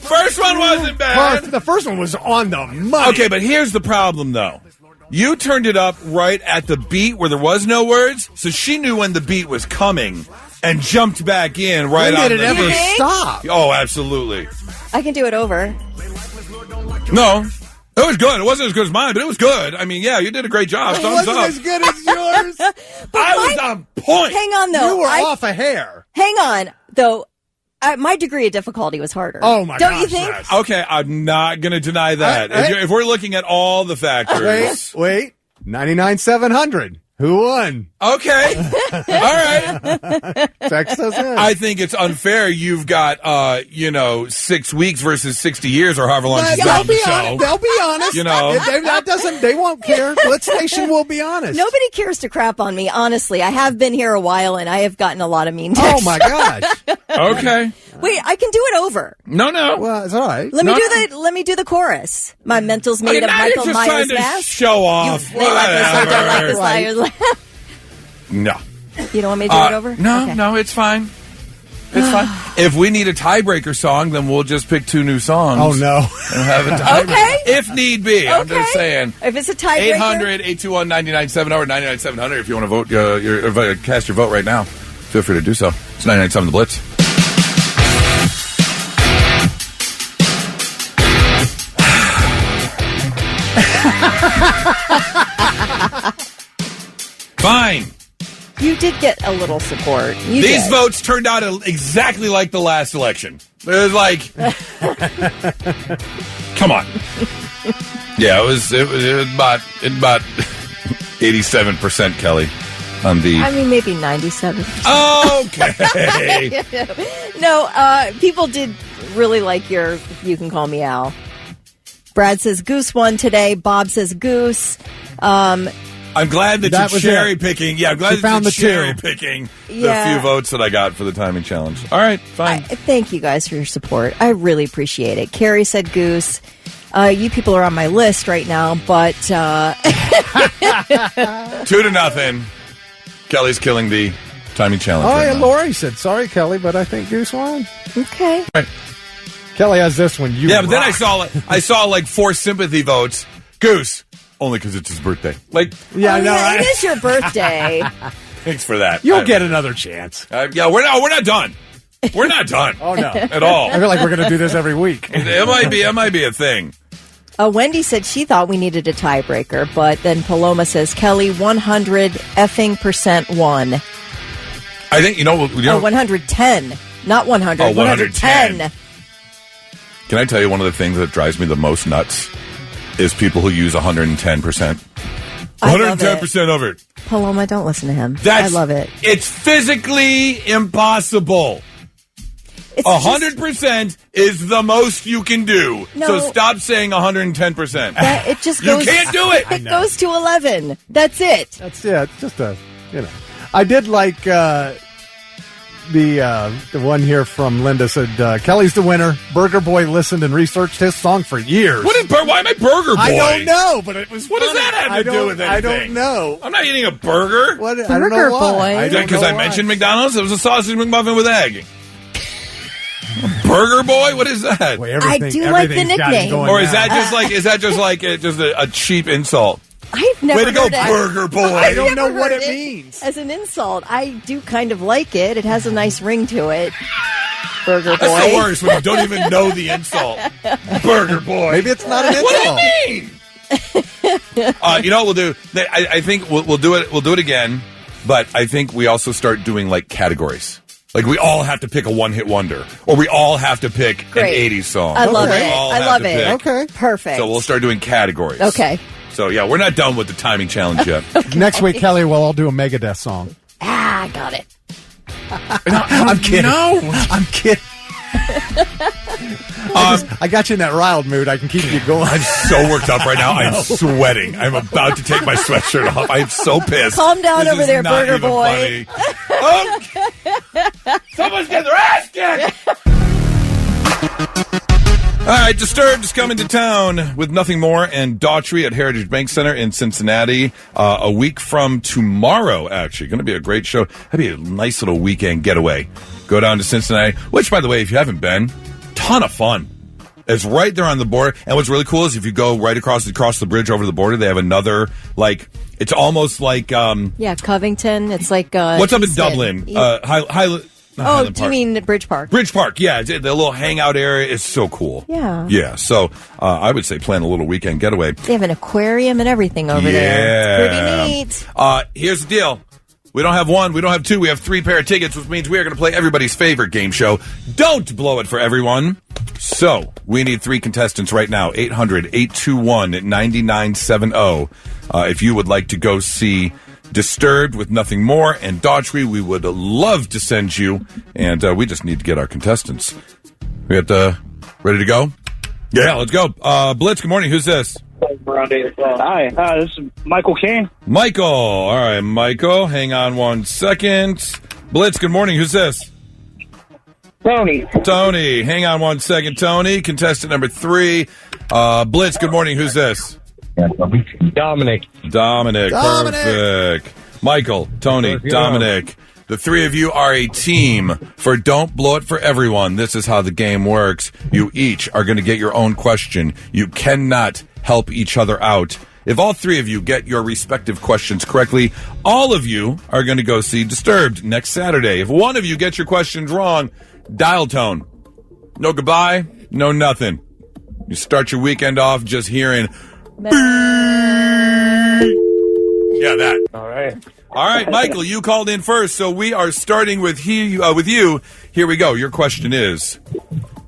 First one wasn't bad. The first one was on the money. Okay, but here's the problem, though. You turned it up right at the beat where there was no words, so she knew when the beat was coming and jumped back in right on When did the it ever beat. stop? Oh, absolutely. I can do it over. No. It was good. It wasn't as good as mine, but it was good. I mean, yeah, you did a great job. It Thumbs wasn't up. as good as yours. I was on point. Hang on, though. You were off a hair. Hang on, though. My degree of difficulty was harder. Oh, my Don't gosh, you think? yes. Okay, I'm not going to deny that. If we're looking at all the factors. Wait. 99,700. Who won? Okay. All right. Text us in. I think it's unfair. You've got, 6 weeks versus 60 years or however long she's been on the show. They'll be honest. They won't care. Blitz Nation will be honest. Nobody cares to crap on me, honestly. I have been here a while, and I have gotten a lot of mean texts. Oh, my gosh. Okay. Wait, I can do it over. No. Well, it's all right. Let me do the chorus. My mental's made of now Michael you're just Myers trying to mask. show off. They like this, I don't like this, liars. No. You don't want me to do it over? No, it's fine. It's fine. If we need a tiebreaker song, then we'll just pick 2 new songs. Oh, no. And have a tiebreaker. Okay. If need be. I'm just saying. If it's a tiebreaker. 800-821-9970 or 99-700 if you want to vote, cast your vote right now. Feel free to do so. It's 99.7 The Blitz. Fine. You did get a little support. These votes turned out exactly like the last election. It was like, come on. Yeah, it was about 87%, Kelly, on the. I mean, maybe 97%. Okay. No, people did really like your "You Can Call Me Al." Brad says Goose won today. Bob says Goose. I'm glad that you're cherry picking. Yeah, I'm glad that you're cherry picking the few votes that I got for the timing challenge. All right, fine. Thank you guys for your support. I really appreciate it. Carrie said Goose. You people are on my list right now, but 2-0. Kelly's killing the timing challenge. Oh, right yeah, now. Lori said, sorry, Kelly, but I think Goose won. Okay. Right. Kelly has this one. But then I saw like 4 sympathy votes. Goose. Only because it's his birthday. Like, yeah, I know. It is your birthday. Thanks for that. You'll get another chance. We're not done. We're not done. Oh no, at all. I feel like we're going to do this every week. It might be a thing. Wendy said she thought we needed a tiebreaker, but then Paloma says Kelly 100% won. I think 110, not 100. Oh, 110. Can I tell you one of the things that drives me the most nuts? Is people who use 110%. 110% of it. Paloma, don't listen to him. I love it. It's physically impossible. 100% is the most you can do. No. So stop saying 110%. It just goes. You can't do it. It goes to 11. That's it. It's just I did like the one here from Linda said Kelly's the winner. Burger Boy listened and researched his song for years. Why am I Burger Boy? I don't know, but it was. What does that have to do with anything? I don't know. I'm not eating a burger. I don't know why. Because I mentioned McDonald's. It was a sausage McMuffin with egg. Burger Boy? What is that? Boy, I do like the nickname. Or is that just like a cheap insult? I've never Way to go, heard it. Burger Boy. I don't know what it means. As an insult, I do kind of like it. It has a nice ring to it. Burger Boy. That's the worst when you don't even know the insult. Burger Boy. Maybe it's not an insult. What do you mean? You know what we'll do? I think we'll do it. We'll do it again. But I think we also start doing like categories. Like we all have to pick a one-hit wonder, or we all have to pick an 80s song. I love it. I love it. Okay, perfect. So we'll start doing categories. Okay. So yeah, we're not done with the timing challenge yet. Next week, Kelly will all do a Megadeth song. I got it. I'm kidding. No, I'm kidding. I got you in that riled mood. I can keep you going. I'm so worked up right now. I'm sweating. I'm about to take my sweatshirt off. I'm so pissed. Calm down this over is there, not Burger even Boy. Funny. Someone's getting their ass kicked. All right, Disturbed is coming to town with Nothing More and Daughtry at Heritage Bank Center in Cincinnati a week from tomorrow, actually. Going to be a great show. That'd be a nice little weekend getaway. Go down to Cincinnati, which, by the way, if you haven't been, ton of fun. It's right there on the border. And what's really cool is if you go right across the bridge over the border, they have another, like, it's almost like... Covington. It's like... what's up in Dublin? Do you mean Bridge Park? Bridge Park, yeah. The little hangout area is so cool. Yeah. Yeah, so I would say plan a little weekend getaway. They have an aquarium and everything over there. It's pretty neat. Here's the deal. We don't have one, we don't have two, we have 3 pair of tickets, which means we are going to play everybody's favorite game show. Don't blow it for everyone. So, we need 3 contestants right now. 800-821-9970. If you would like to go see Disturbed with Nothing More and Daughtry, we would love to send you. And we just need to get our contestants. We got ready to go? Yeah, let's go. Blitz, good morning. Who's this? Hi, this is Michael Kane. Michael. All right, Michael. Hang on one second. Blitz, good morning. Who's this? Tony. Tony. Hang on one second, Tony. Contestant number 3. Blitz, good morning. Who's this? Dominic. Dominic. Perfect. Michael, Tony, Dominic. The 3 of you are a team for Don't Blow It for Everyone. This is how the game works. You each are going to get your own question. You cannot help each other out. If all 3 of you get your respective questions correctly, all of you are going to go see Disturbed next Saturday. If one of you gets your questions wrong, dial tone. No goodbye, no nothing. You start your weekend off just hearing... Yeah, that. All right. All right, Michael, you called in first, so we are starting with you. Here we go. Your question is,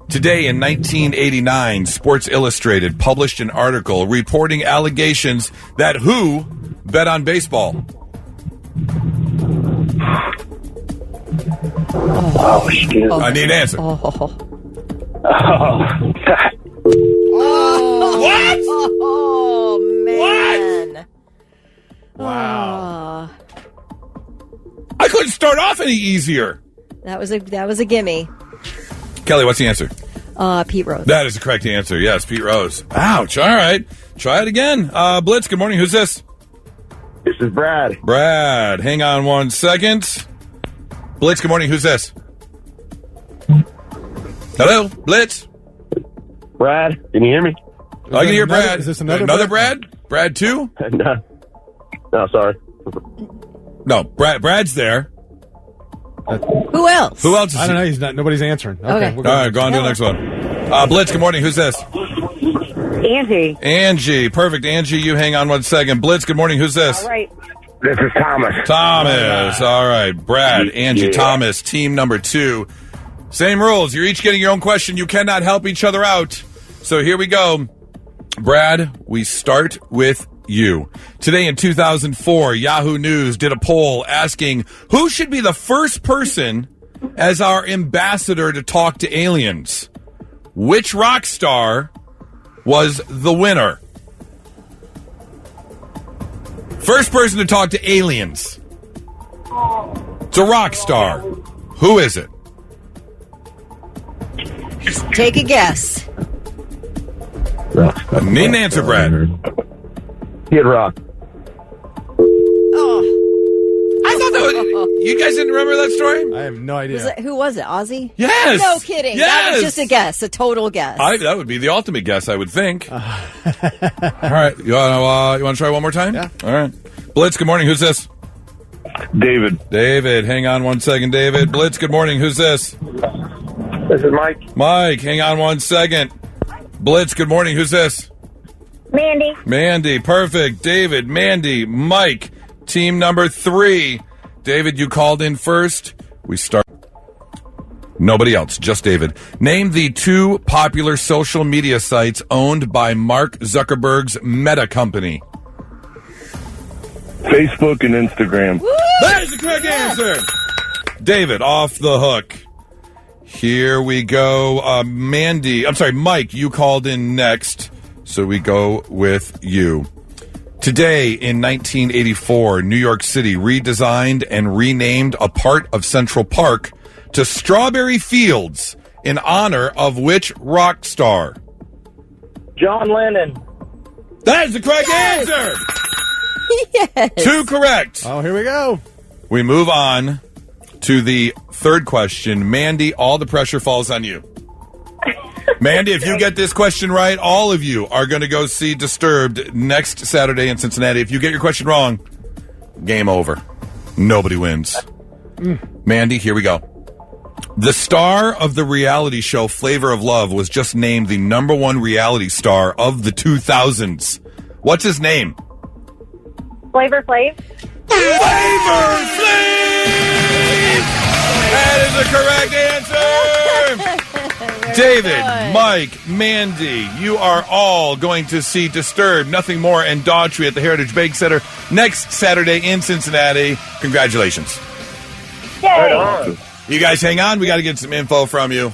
today in 1989, Sports Illustrated published an article reporting allegations that who bet on baseball? Oh, shit. I need an answer. What? Oh, man. Wow. I couldn't start off any easier. That was a gimme. Kelly, what's the answer? Pete Rose. That is the correct answer. Yes, Pete Rose. Ouch. All right. Try it again. Blitz, good morning. Who's this? This is Brad. Brad. Hang on one second. Blitz, good morning. Who's this? Hello, Blitz. Brad, can you hear me? I can hear Brad. Is this another Brad? Brad 2? No, sorry. No, Brad's there. Who else? Who else is I don't know. He's not. Nobody's answering. Okay. All right, go on to the next one. Blitz, good morning. Who's this? Angie. Angie. Perfect. Angie, you hang on one second. Blitz, good morning. Who's this? All right. This is Thomas. Thomas. All right. Brad, Angie, Thomas, team number 2. Same rules. You're each getting your own question. You cannot help each other out. So here we go. Brad, we start with you. Today in 2004, Yahoo News did a poll asking who should be the first person as our ambassador to talk to aliens. Which rock star was the winner? First person to talk to aliens. It's a rock star. Who is it? Take a guess. Need an answer, Brad. Kid Rock. Oh. I thought that was... You guys didn't remember that story? I have no idea. Who was it? Ozzy? Yes. No kidding. Yes. That was just a guess, a total guess. That would be the ultimate guess, I would think. All right. You want to try one more time? Yeah. All right. Blitz, good morning. Who's this? David. David. Hang on one second, David. Blitz, good morning. Who's this? This is Mike. Mike. Hang on one second. Blitz, good morning. Who's this? Mandy. Mandy. Perfect. David, Mandy, Mike. Team number 3. David, you called in first. We start. Nobody else, just David. Name the 2 popular social media sites owned by Mark Zuckerberg's Meta company. Facebook and Instagram. Woo! That is the correct answer. David, off the hook. Here we go. Mike, you called in next, so we go with you. Today, in 1984, New York City redesigned and renamed a part of Central Park to Strawberry Fields in honor of which rock star? John Lennon. That is the correct answer! Yes. 2 correct. Oh, here we go. We move on to the third question. Mandy, all the pressure falls on you. Mandy, if you get this question right, all of you are going to go see Disturbed next Saturday in Cincinnati. If you get your question wrong, game over. Nobody wins. Mandy, here we go. The star of the reality show Flavor of Love was just named the #1 reality star of the 2000s. What's his name? Flavor Flav. Flavor Flav! That is the correct answer! David, Mike, Mandy, you are all going to see Disturbed, Nothing More, and Daughtry at the Heritage Bake Center next Saturday in Cincinnati. Congratulations. Yay. You guys hang on. We got to get some info from you.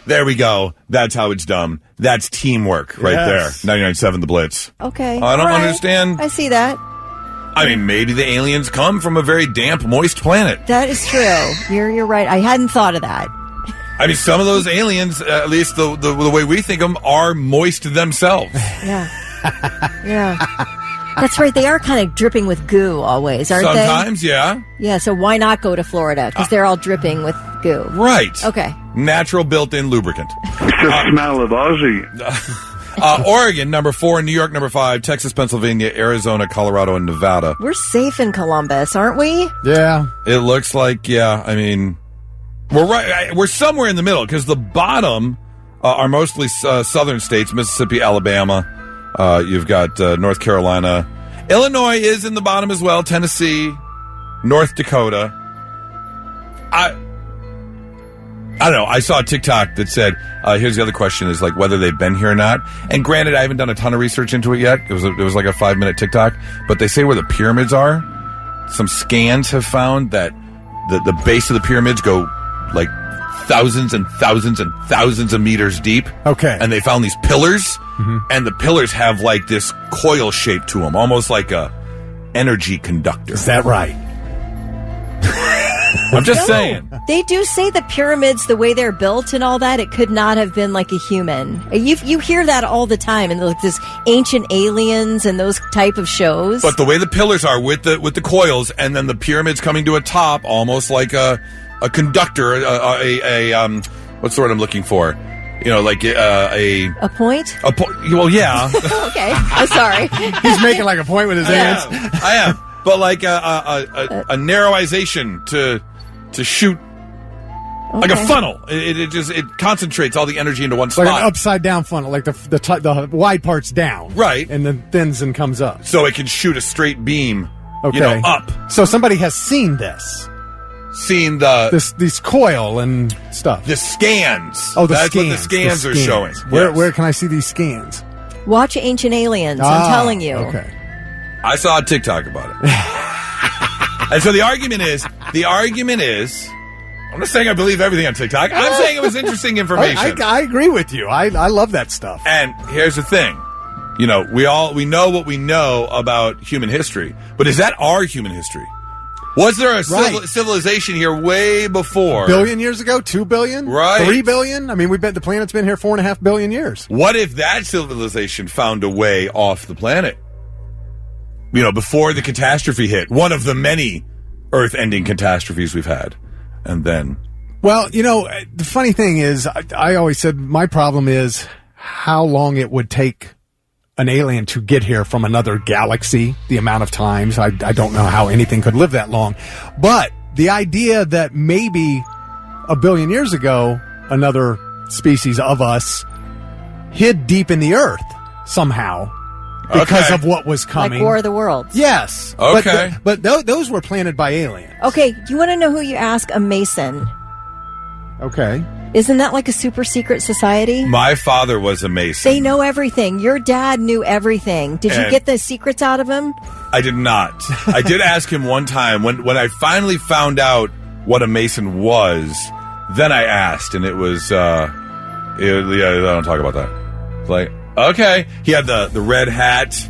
There we go. That's how it's done. That's teamwork right Yes. there. 99.7 The Blitz. Okay. I don't all right. understand. I see that. I mean, maybe the aliens come from a very damp, moist planet. That is true. You're right. I hadn't thought of that. I mean, some of those aliens, at least the way we think of them, are moist themselves. Yeah. Yeah. That's right. They are kind of dripping with goo always, aren't Sometimes, yeah. they? Yeah, so why not go to Florida? Because they're all dripping with goo. Right. Okay. Natural built-in lubricant. It's the smell of Aussie. Oregon, number 4, New York, number 5, Texas, Pennsylvania, Arizona, Colorado, and Nevada. We're safe in Columbus, aren't we? Yeah. It looks like, yeah, I mean, we're right. We're somewhere in the middle because the bottom are mostly southern states, Mississippi, Alabama. You've got North Carolina. Illinois is in the bottom as well. Tennessee, North Dakota. I don't know. I saw a TikTok that said, here's the other question is like whether they've been here or not. And granted, I haven't done a ton of research into it yet. It was like a 5-minute TikTok. But they say where the pyramids are. Some scans have found that the base of the pyramids go like thousands and thousands and thousands of meters deep. Okay. And they found these pillars, and the pillars have like this coil shape to them, almost like a energy conductor. Is that right? I'm just saying. They do say the pyramids, the way they're built and all that, it could not have been like a human. You hear that all the time in like this ancient aliens and those type of shows. But the way the pillars are with the coils, and then the pyramids coming to a top, almost like a conductor, what's the word I'm looking for? You know, like a point? Well, yeah. Okay, I'm sorry. He's making like a point with his hands. I am. But like a narrowization to shoot like a funnel. It concentrates all the energy into one spot. Like an upside down funnel, like the wide part's down, right, and then thins and comes up, so it can shoot a straight beam. Okay. Up. So somebody has seen this. Seen this coil and stuff. The scans. Oh, That's scans. what the scans are showing. Where can I see these scans? Watch Ancient Aliens. I'm telling you. Okay. I saw a TikTok about it. And so the argument is, I'm not saying I believe everything on TikTok. I'm saying it was interesting information. I agree with you. I love that stuff. And here's the thing. You know, we know what we know about human history, but is that our human history? Was there a civilization here way before? 1 billion years ago? 2 billion? Right. 3 billion? I mean, the planet's been here 4.5 billion years. What if that civilization found a way off the planet? You know, before the catastrophe hit. One of the many Earth-ending catastrophes we've had. And then... Well, you know, the funny thing is, I always said my problem is how long it would take an alien to get here from another galaxy, the amount of times. I don't know how anything could live that long. But the idea that maybe 1 billion years ago, another species of us hid deep in the earth somehow because of what was coming. Like War of the Worlds. Yes. Okay. But those were planted by aliens. Okay, you want to know who you ask? A Mason. Okay. Isn't that like a super secret society? My father was a Mason. They know everything. Your dad knew everything. Did you get the secrets out of him? I did not. I did ask him one time when I finally found out what a Mason was. Then I asked, and it was. I don't talk about that. It's like, okay, he had the red hat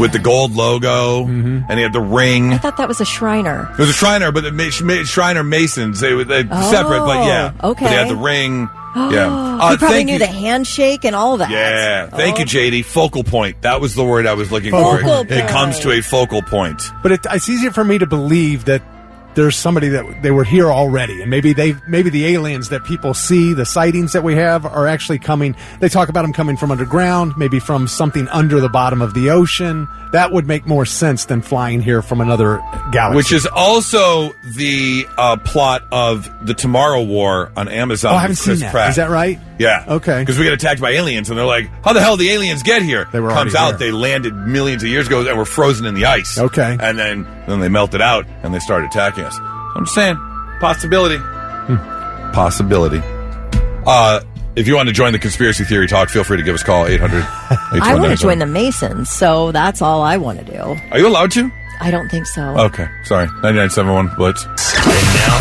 with the gold logo, and he had the ring. I thought that was a Shriner. It was a Shriner, but Shriner Masons. They separate, but yeah. Okay. But they had the ring. Yeah. He probably knew the handshake and all that. Yeah. Thank you, JD. Focal point. That was the word I was looking Focal for. point. It comes to a focal point. But it's easier for me to believe that there's somebody that they were here already, and maybe the aliens that people see, the sightings that we have, are actually coming. They talk about them coming from underground, maybe from something under the bottom of the ocean. That would make more sense than flying here from another galaxy. Which is also the plot of the Tomorrow War on Amazon. Oh, I haven't seen that. Pratt. Is that right? Yeah. Okay. Because we get attacked by aliens, and they're like, how the hell did the aliens get here? They were Comes already out, there. they landed millions of years ago and were frozen in the ice. Okay. And then they melted out, and they started attacking us. I'm just saying, possibility. Possibility. If you want to join the conspiracy theory talk, feel free to give us a call, 800. I want to join the Masons, so that's all I want to do. Are you allowed to? I don't think so. Okay, sorry. 99.71 Blitz. And now,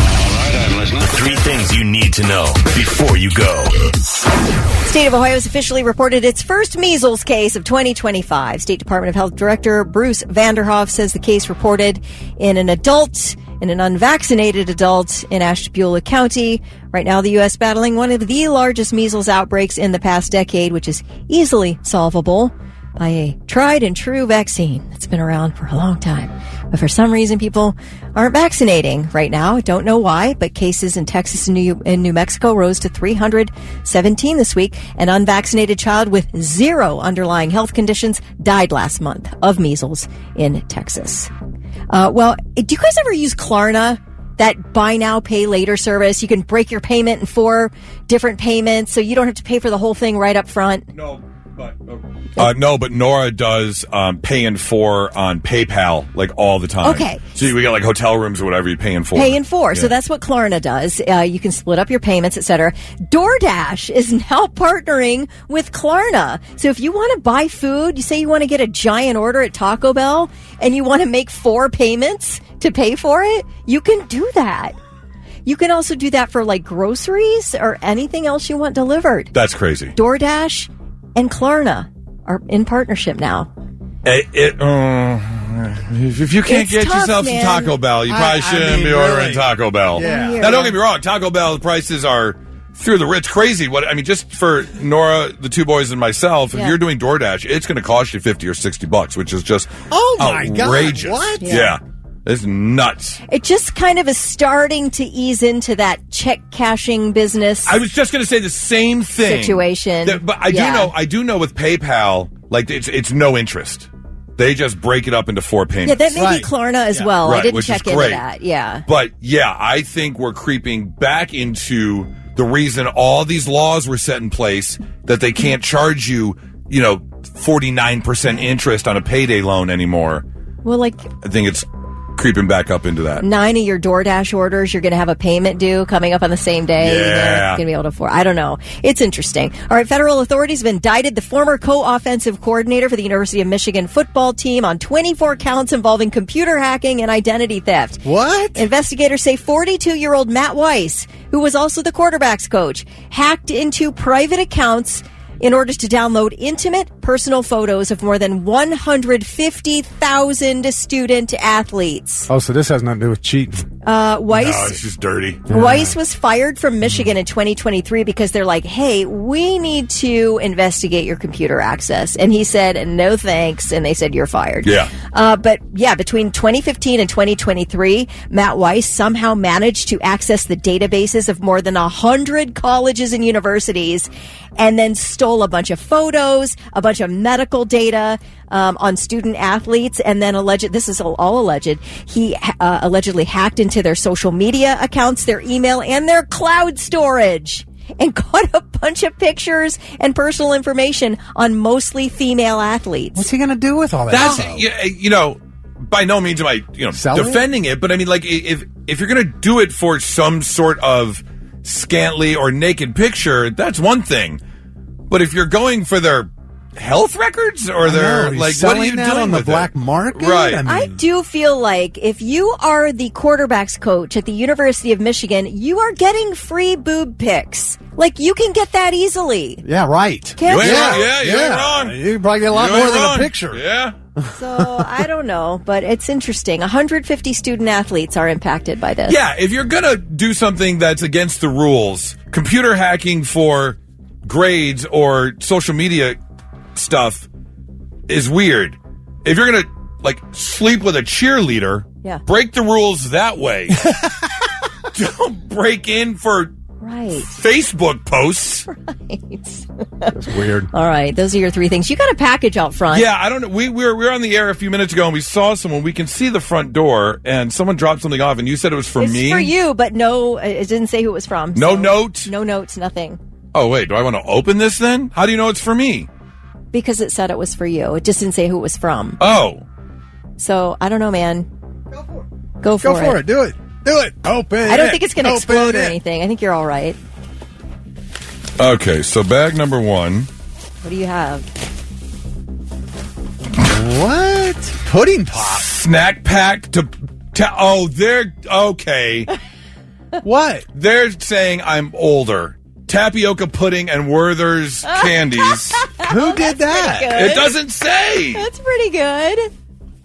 the 3 things you need to know before you go. State of Ohio has officially reported its first measles case of 2025. State Department of Health Director Bruce Vanderhoff says the case reported in an unvaccinated adult in Ashtabula County. Right now, the U.S. battling one of the largest measles outbreaks in the past decade, which is easily solvable by a tried and true vaccine that's been around for a long time. But for some reason, people aren't vaccinating right now. I don't know why, but cases in Texas and New Mexico rose to 317 this week. An unvaccinated child with 0 underlying health conditions died last month of measles in Texas. Well, do you guys ever use Klarna? That buy now, pay later service? You can break your payment in 4 different payments, so you don't have to pay for the whole thing right up front. No, but Nora does pay in 4 on PayPal like all the time. Okay. So we got like hotel rooms or whatever you pay in 4. Pay in 4. Yeah. So that's what Klarna does. You can split up your payments, etc. DoorDash is now partnering with Klarna. So if you want to buy food, you say you want to get a giant order at Taco Bell and you want to make 4 payments to pay for it, you can do that. You can also do that for like groceries or anything else you want delivered. That's crazy. DoorDash and Klarna are in partnership now. If you can't get tough, yourself man. some Taco Bell, you probably shouldn't be ordering Taco Bell. Yeah. Now, don't get me wrong. Taco Bell prices are through the rich crazy. Just for Nora, the 2 boys, and myself, if you're doing DoorDash, it's going to cost you $50 or $60, which is just outrageous. What? Yeah. It's nuts. It just kind of is starting to ease into that check cashing business. I was just going to say the same thing. Situation. But I do know with PayPal, like it's no interest. They just break it up into 4 payments. Yeah, that may be Klarna as well. Right, I didn't which check is into great. that. Yeah. But yeah, I think we're creeping back into the reason all these laws were set in place that they can't charge you, 49% interest on a payday loan anymore. Well, I think it's creeping back up into that. 9 of your DoorDash orders, you're going to have a payment due coming up on the same day. Yeah. You're going to be able to afford. I don't know. It's interesting. All right. Federal authorities have indicted the former co-offensive coordinator for the University of Michigan football team on 24 counts involving computer hacking and identity theft. What? Investigators say 42-year-old Matt Weiss, who was also the quarterback's coach, hacked into private accounts in order to download intimate personal photos of more than 150,000 student athletes. Oh, so this has nothing to do with cheating. Weiss, No, it's just dirty. Weiss was fired from Michigan in 2023 because they're like, hey, we need to investigate your computer access. And he said, no thanks. And they said, you're fired. Yeah. But between 2015 and 2023, Matt Weiss somehow managed to access the databases of more than 100 colleges and universities and then stole a bunch of photos, a bunch of medical data on student athletes, and then this is all alleged, he allegedly hacked into their social media accounts, their email, and their cloud storage, and got a bunch of pictures and personal information on mostly female athletes. What's he going to do with all that? That's, by no means am I, defending it, but I mean, like, if you're going to do it for some sort of scantily or naked picture, that's one thing. But if you're going for their health records or their what are you doing on the with black it? market? Right. I do feel like if you are the quarterback's coach at the University of Michigan, you are getting free boob pics. Like, you can get that easily. Yeah, right. Can't You ain't you? wrong. Yeah, you ain't wrong. You probably get a lot You more ain't than wrong. a picture. Yeah. So, I don't know, but it's interesting. 150 student athletes are impacted by this. Yeah, if you're going to do something that's against the rules, computer hacking for grades or social media stuff is weird. If you're going to, sleep with a cheerleader, break the rules that way. Don't break in for Facebook posts. That's weird. All right, those are your 3 things. You got a package out front. Yeah, I don't know. We were on the air a few minutes ago, and we saw someone. We can see the front door, and someone dropped something off, and you said it was for It's me? for you, but no, it didn't say who it was from. No note? No notes, nothing. Oh, wait, do I want to open this then? How do you know it's for me? Because it said it was for you. It just didn't say who it was from. Oh. So, I don't know, man. Go for it. Do it. Do it. Open it. I don't think it's going to Open explode or it. anything. I think you're all right. Okay, so bag number 1. What do you have? What? Pudding pop. Snack pack to oh, they're okay. What? They're saying I'm older. Tapioca pudding and Werther's candies. Who did that? It doesn't say. That's pretty good.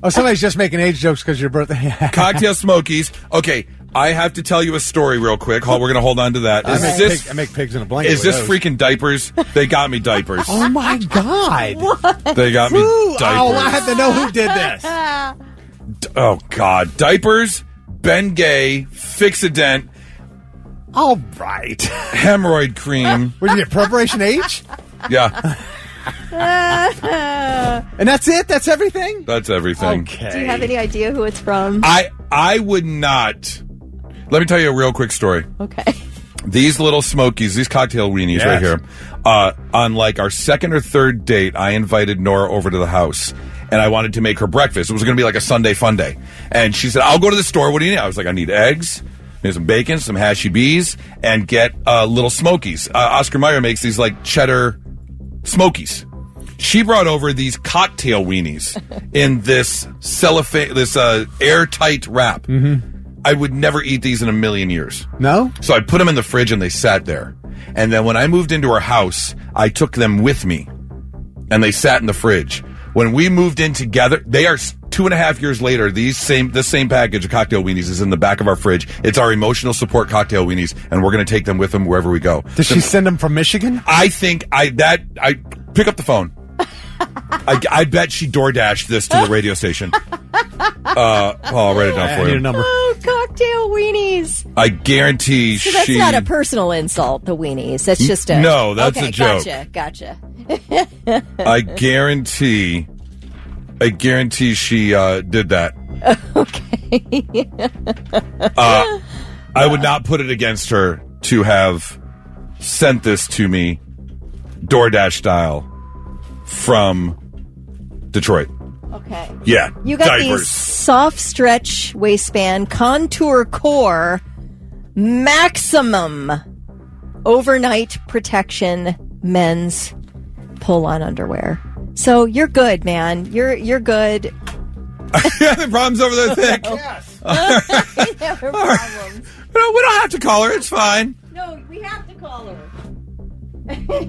Oh, somebody's just making age jokes because your birthday. Cocktail Smokies. Okay, I have to tell you a story real quick. We're going to hold on to that. I make pigs in a blanket. Is this with those. freaking diapers? They got me diapers. Oh, my God. What? They got me diapers. Oh, I have to know who did this. Oh, God. Diapers, Ben Gay, Fix-A-Dent. All right. Hemorrhoid cream. Where'd you get Preparation H? Yeah. And that's it? That's everything? That's everything. Okay. Do you have any idea who it's from? I would not. Let me tell you a real quick story. Okay. These little Smokies, these cocktail weenies right here, on like our second or third date, I invited Nora over to the house. And I wanted to make her breakfast. It was going to be like a Sunday fun day. And she said, I'll go to the store. What do you need? I was like, I need eggs. There's some bacon, some hashy bees, and get little Smokies. Oscar Mayer makes these like cheddar Smokies. She brought over these cocktail weenies in this cellophane, this airtight wrap. Mm-hmm. I would never eat these in a million years. No? So I put them in the fridge and they sat there. And then when I moved into her house, I took them with me and they sat in the fridge. When we moved in together, they are 2.5 years later. This same package of cocktail weenies is in the back of our fridge. It's our emotional support cocktail weenies, and we're going to take them with them wherever we go. Does she send them from Michigan? I think I pick up the phone. I bet she DoorDashed this to the radio station. I'll write it down for I need you. a number. Oh, cocktail weenies. I guarantee So that's not a personal insult, the weenies. That's just a... No, that's okay, a joke. Gotcha. I guarantee she did that. Okay. I would not put it against her to have sent this to me DoorDash style from Detroit. Okay. Yeah. You got diapers. these soft stretch waistband, contour core, maximum overnight protection men's pull-on underwear. So you're good, man. You're good. The problem's over there thick. Yes. Never problems. No, we don't have to call her. It's fine. No, we have to call her.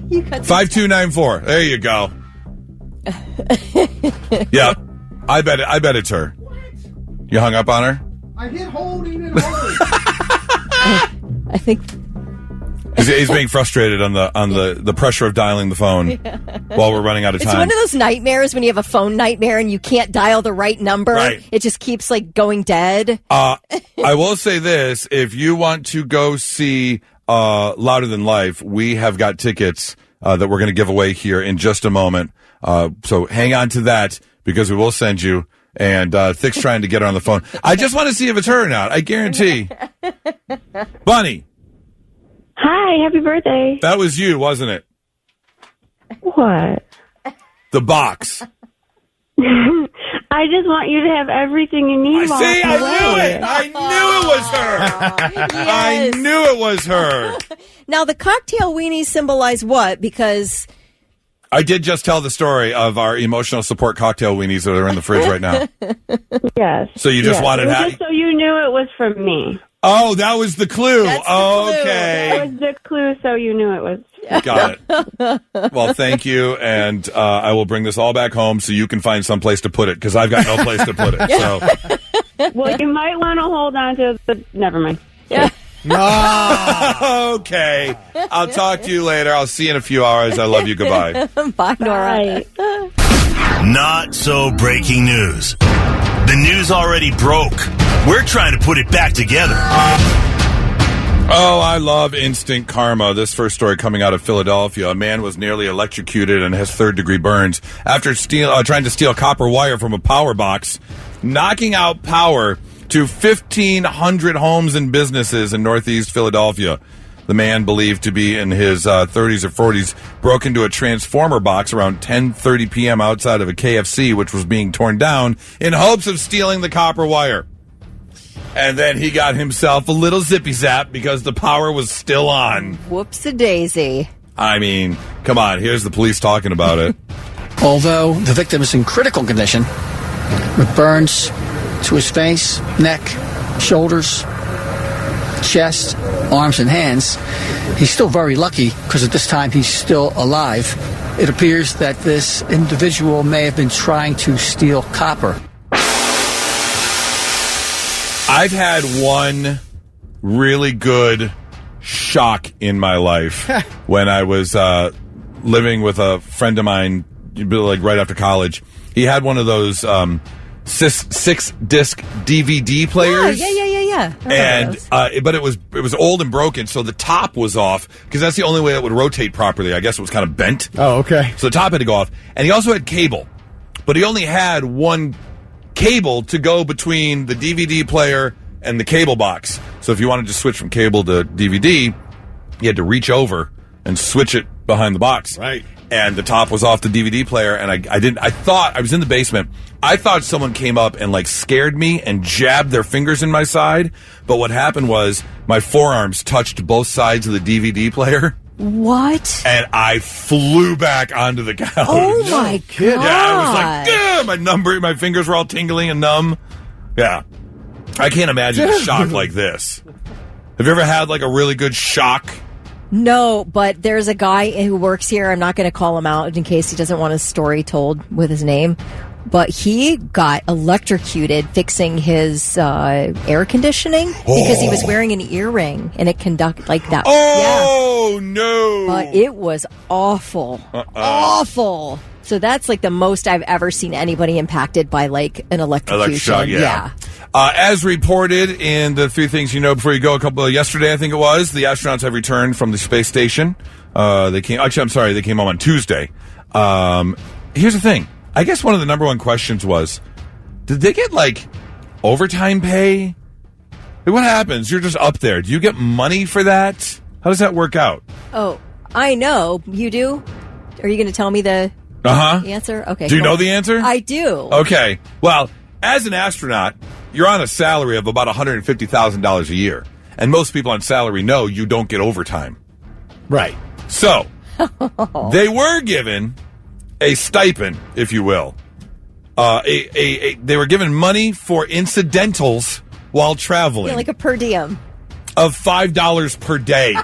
You got 5294. There you go. Yeah. I bet it's her. What? You hung up on her? I hit holding it. I think He's being frustrated on the pressure of dialing the phone while we're running out of time. It's one of those nightmares when you have a phone nightmare and you can't dial the right number. Right. It just keeps like going dead. I will say this: if you want to go see Louder Than Life, we have got tickets that we're going to give away here in just a moment. So hang on to that because we will send you. And Thick's trying to get her on the phone. I just want to see if it's her or not. I guarantee. Bunny. Hi, happy birthday. That was you, wasn't it? What? The box. I just want you to have everything you need. I knew it. I knew it was her. I knew it was her. Now, the cocktail weenies symbolize what? Because I did just tell the story of our emotional support cocktail weenies that are in the fridge right now. Yes. So you just wanted just so you knew it was from me. Oh, that was the clue. That's the clue. Okay. That was the clue, so you knew it was. Got it. Well, thank you, and I will bring this all back home so you can find some place to put it, because I've got no place to put it. So, Well, you might want to hold on to the... Never mind. Yeah. No. Okay. I'll talk to you later. I'll see you in a few hours. I love you. Goodbye. Bye, Nora. Bye. Not so breaking news. The news already broke. We're trying to put it back together. Oh, I love instant karma. This first story coming out of Philadelphia. A man was nearly electrocuted and has third-degree burns after trying to steal copper wire from a power box, knocking out power to 1,500 homes and businesses in northeast Philadelphia. The man, believed to be in his 30s or 40s, broke into a transformer box around 10:30 p.m. outside of a KFC, which was being torn down, in hopes of stealing the copper wire. And then he got himself a little zippy zap because the power was still on. Whoops-a-daisy. I mean, come on. Here's the police talking about it. Although the victim is in critical condition, with burns to his face, neck, shoulders, chest, arms, and hands, he's still very lucky because at this time he's still alive. It appears that this individual may have been trying to steal copper. I've had one really good shock in my life when I was living with a friend of mine, like right after college. He had one of those 6-disc DVD players. Yeah. And but it was old and broken, so the top was off because that's the only way it would rotate properly. I guess it was kind of bent. Oh, okay. So the top had to go off, and he also had cable, but he only had one cable to go between the DVD player and the cable box. So if you wanted to switch from cable to DVD, you had to reach over and switch it behind the box. Right. And the top was off the DVD player, and I thought, I was in the basement. I thought someone came up and like scared me and jabbed their fingers in my side. But what happened was my forearms touched both sides of the DVD player. What? And I flew back onto the couch. Oh my God. Yeah, I was like, my fingers were all tingling and numb. Yeah. I can't imagine a shock like this. Have you ever had like a really good shock? No, but there's a guy who works here. I'm not going to call him out in case he doesn't want his story told with his name. But he got electrocuted fixing his air conditioning because he was wearing an earring and it conducted like that. Oh, no. But it was awful. Awful. So that's like the most I've ever seen anybody impacted by like an electrocution. Shock, yeah. As reported in the 3 Things You Know Before You Go, yesterday, I think it was, the astronauts have returned from the space station. They came home on Tuesday. Here's the thing. I guess one of the number one questions was, did they get like overtime pay? What happens? You're just up there. Do you get money for that? How does that work out? Oh, I know. You do? Are you going to tell me the answer? Okay. Do you know the answer? I do. Okay. Well, as an astronaut, you're on a salary of about $150,000 a year. And most people on salary know you don't get overtime. Right. So, they were given a stipend, if you will. They were given money for incidentals while traveling. Yeah, like a per diem. Of $5 per day.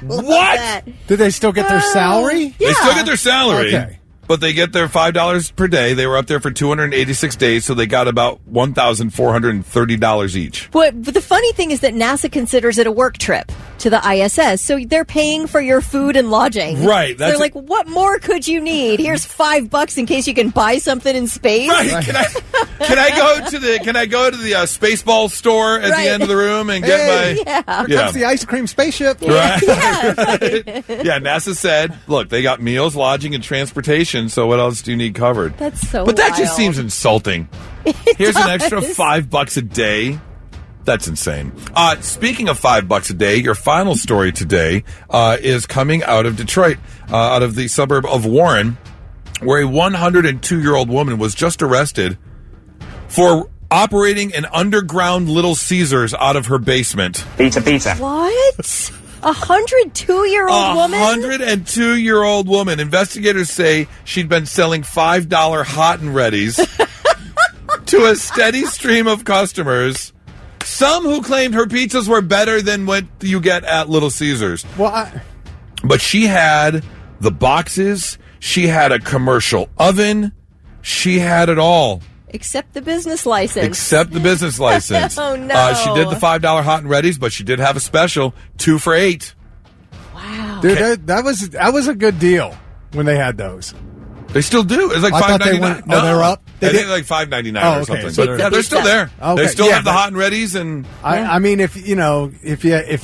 What? Did they still get their salary? Yeah. They still get their salary. Okay. But they get their $5 per day. They were up there for 286 days, so they got about $1,430 each. But the funny thing is that NASA considers it a work trip to the ISS, so they're paying for your food and lodging. Right. They're like, what more could you need? Here's $5 in case you can buy something in space. Right. Can I go to the Spaceball store at the end of the room and get my? Here comes the ice cream spaceship. Right. Right. Yeah. NASA said, look, they got meals, lodging, and transportation. So what else do you need covered? That's so But that wild. just seems insulting. Here's an extra $5 a day. That's insane. Speaking of $5 a day, your final story today is coming out of Detroit, out of the suburb of Warren, where a 102-year-old woman was just arrested for operating an underground Little Caesars out of her basement. Pizza. What? A 102-year-old woman? 102-year-old woman. Investigators say she'd been selling $5 hot and readies to a steady stream of customers. Some who claimed her pizzas were better than what you get at Little Caesars. But she had the boxes. She had a commercial oven. She had it all. Except the business license. Oh, no. She did the $5 hot and readies, but she did have a special 2 for $8. Wow. Dude, that was a good deal when they had those. They still do. It's like $5.99. They were up? They did like $5.99 or something. But yeah, they're still there. Okay. They still have the hot and readies, and I mean, if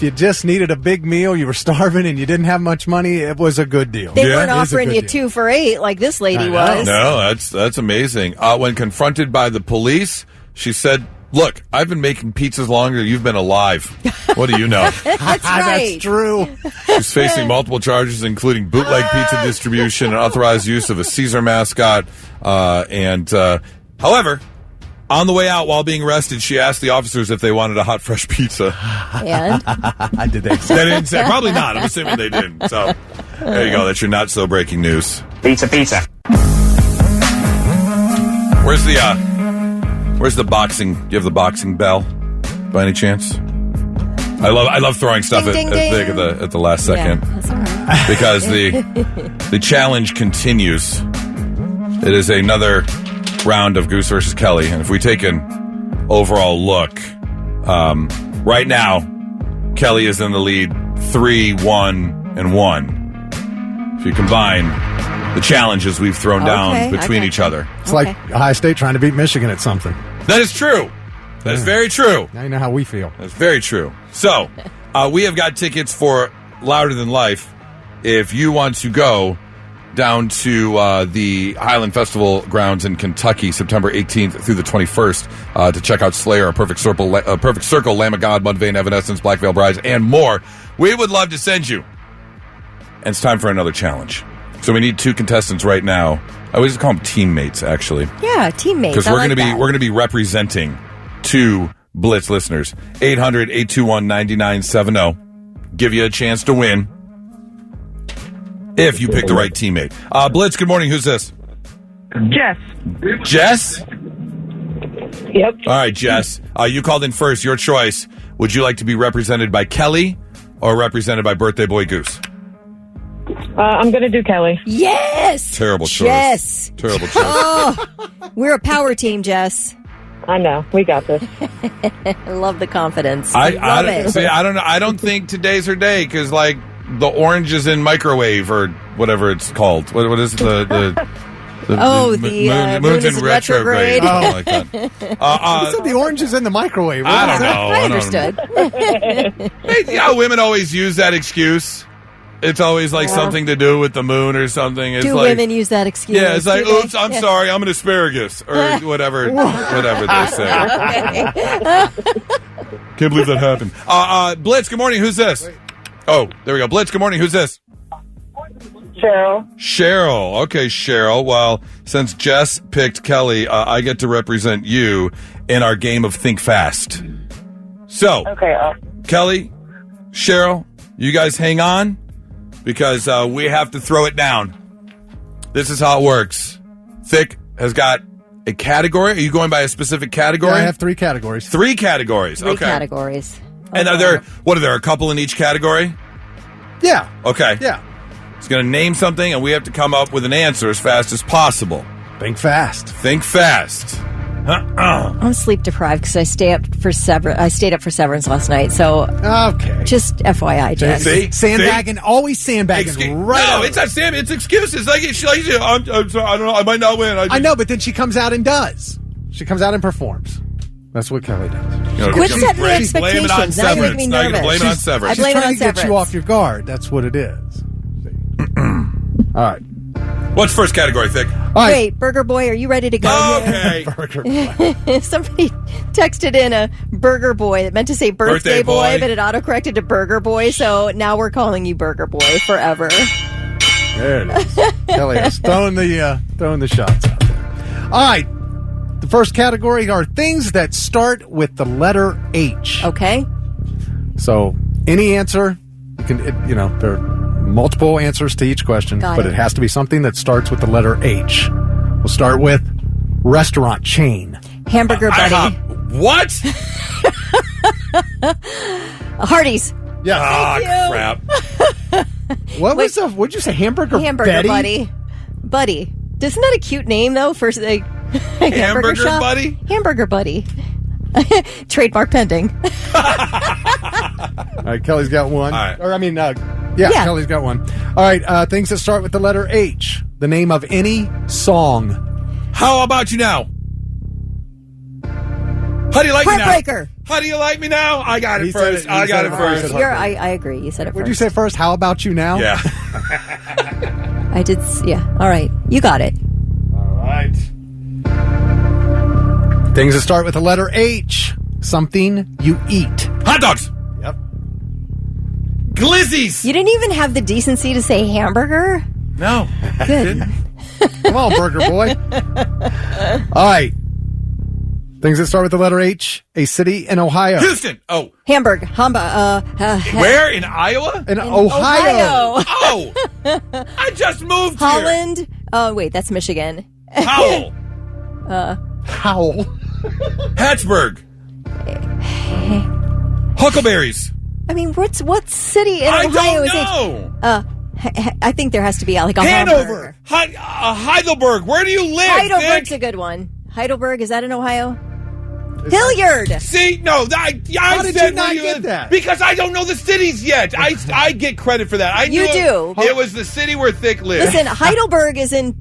you just needed a big meal, you were starving, and you didn't have much money, it was a good deal. They weren't offering you 2 for $8 like this lady was. No, that's amazing. When confronted by the police, she said, "Look, I've been making pizzas longer than you've been alive. What do you know?" That's right. That's true. She's facing multiple charges, including bootleg pizza distribution and unauthorized use of a Caesar mascot. However, On the way out, while being arrested, she asked the officers if they wanted a hot, fresh pizza. And? Did they say? They didn't say. Probably not. I'm assuming they didn't. So there you go. That's your not so breaking news. Pizza. Where's the boxing? Do you have the boxing bell by any chance? I love throwing stuff Ding, at ding, Vic at the last second. Yeah, that's all right. Because the challenge continues. It is another round of Goose versus Kelly, and if we take an overall look, right now Kelly is in the lead 3-1-1. If you combine the challenges we've thrown down between each other, It's like Ohio State trying to beat Michigan at something. that is true. That is very true. Now you know how we feel. That's very true. So, we have got tickets for Louder Than Life. If you want to go down to the Highland Festival grounds in Kentucky, September 18th through the 21st, to check out Slayer, A Perfect Circle, Lamb of God, Mudvayne, Evanescence, Black Veil Brides, and more, we would love to send you. And it's time for another challenge. So we need 2 contestants right now. I always call them teammates, actually. Yeah, teammates. Because we're going to be representing 2 Blitz listeners. 800-821-9970. Give you a chance to win if you pick the right teammate. Blitz, good morning. Who's this? Jess. Jess? Yep. All right, Jess. You called in first. Your choice. Would you like to be represented by Kelly or represented by birthday boy Goose? I'm going to do Kelly. Yes! Terrible choice. Yes! Terrible choice. Oh, we're a power team, Jess. I know. We got this. I love the confidence. I love it. See, I don't know. I don't think today's her day because, like, the orange is in microwave or whatever it's called. What is the moon's in retrograde. Oh, like that. You said the orange is in the microwave. What I is don't that? know. I understood. Hey, you know, women always use that excuse. It's always like something to do with the moon or something. It's Do like, women use that excuse? yeah, it's like, Do they? oops, I'm sorry, I'm an asparagus or whatever they say. Can't believe that happened. Blitz, good morning. Who's this? Oh, there we go. Blitz, good morning. Who's this? Cheryl. Okay, Cheryl. Well, since Jess picked Kelly, I get to represent you in our game of Think Fast. So, Kelly, Cheryl, you guys hang on because we have to throw it down. This is how it works. Thick has got a category. Are you going by a specific category? Yeah, I have 3 categories. 3 categories. Three okay. categories. And are there a couple in each category? Yeah. Okay. Yeah. He's going to name something, and we have to come up with an answer as fast as possible. Think fast. Think fast. I'm sleep deprived because I stayed up for Severance last night. So just FYI, Jess. Sandbagging, always sandbagging. Right. No, it's not sandbagging. It's excuses. Like I'm sorry. I don't know. I might not win. I know, but then she comes out and does. She comes out and performs. That's what Kelly does. Quit setting the expectations. Now you make me Now you're nervous. going to blame it on Severance. I blame it on She's trying to get Severance. you off your guard. That's what it is. All right. What's first category, Thick? Wait, Burger Boy, are you ready to go? Okay. Burger Boy. Somebody texted in a Burger Boy. It meant to say birthday boy, but it autocorrected to Burger Boy. So now we're calling you Burger Boy forever. There it is. Kelly is throwing the shots out there. All right. The first category are things that start with the letter H. Okay. So any answer, you can, there are multiple answers to each question, but it has to be something that starts with the letter H. We'll start with restaurant chain. Hamburger Buddy. What? Hardee's. Yeah. Crap. What'd you say? Hamburger Buddy. Buddy. Isn't that a cute name, though, for a hamburger shop? Buddy? Hamburger Buddy. Trademark pending. All right, Kelly's got one. All right. Kelly's got one. All right, things that start with the letter H. The name of any song. How about you now? How do you like me now? Heartbreaker. How do you like me now? I got it first. I got it first. I agree. You said it first. What'd you say first? How about you now? Yeah. I did. Yeah. All right. You got it. All right. Things that start with the letter H. Something you eat. Hot dogs. Yep. Glizzies. You didn't even have the decency to say hamburger? No. Good. Come on, Burger Boy. All right. Things that start with the letter H. A city in Ohio. Houston. Oh. Hamburg. Where? In Iowa? In Ohio. Oh. I just moved Holland. here. Oh, wait, that's Michigan. Howell. Howell. Hatchburg. Huckleberries. I mean, what city in Ohio is it? I don't know. I think there has to be like a Hanover. Heidelberg. Where do you live? Heidelberg's a good one. Heidelberg, is that in Ohio? Hilliard. See, no, How did you not get that? Because I don't know the cities yet. I get credit for that. You do. It was the city where Thick lived. Listen, Heidelberg is in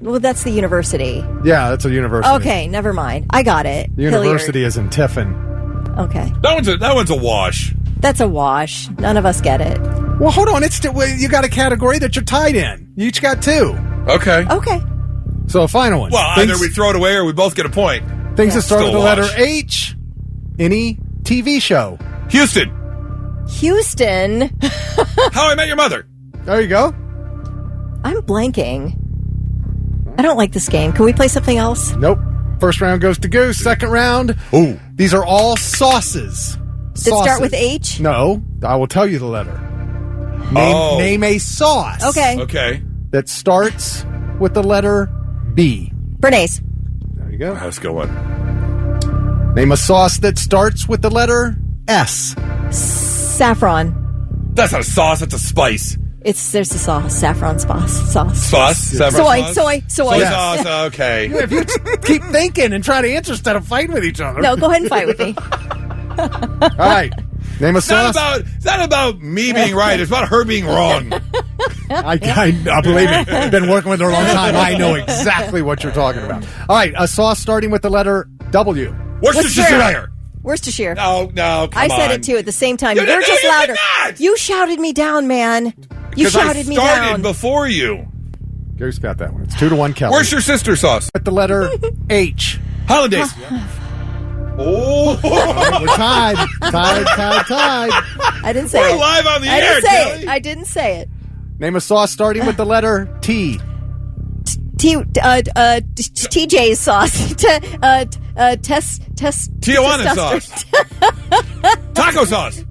well, that's the university. Yeah, that's a university. Okay, never mind. I got it. The university is in Tiffin. Okay. That one's a wash. That's a wash. None of us get it. Well, hold on. You got a category that you're tied in. You each got 2. Okay. So a final one. Well, either we throw it away or we both get a point. Things that start with the Still a letter wash. H. Any TV show. Houston. How I Met Your Mother. There you go. I'm blanking. I don't like this game. Can we play something else? Nope. First round goes to Goose. Second round. Ooh. These are all sauces. That start with H? No. I will tell you the letter. Name a sauce. Okay. That starts with the letter B. Bernaise. There you go. That's a good one. Name a sauce that starts with the letter S. Saffron. That's not a sauce. That's a spice. There's a sauce. Saffron sauce. Sauce? Saffron Soy sauce. Okay. If you keep thinking and try to answer instead of fighting with each other. No, go ahead and fight with me. All right. Name a sauce. It's not about me being right. It's about her being wrong. I believe me. I've been working with her a long time. I know exactly what you're talking about. All right. A sauce starting with the letter W. Worcestershire. Worcestershire. No, come I said on. it too at the same time. You You're did- just no, you louder. did not! You shouted me down, man. You 'Cause shouted me I started down. before you. Goose got that one. It's 2-1, Kelly. Where's your sister sauce? At the letter H. Hollandaise. Oh. We're tied. Tied. I didn't say We're it. live on the I air, didn't say Kelly. it. I didn't say it. Name a sauce starting with the letter T. TJ's sauce. Tijuana sauce. Taco sauce.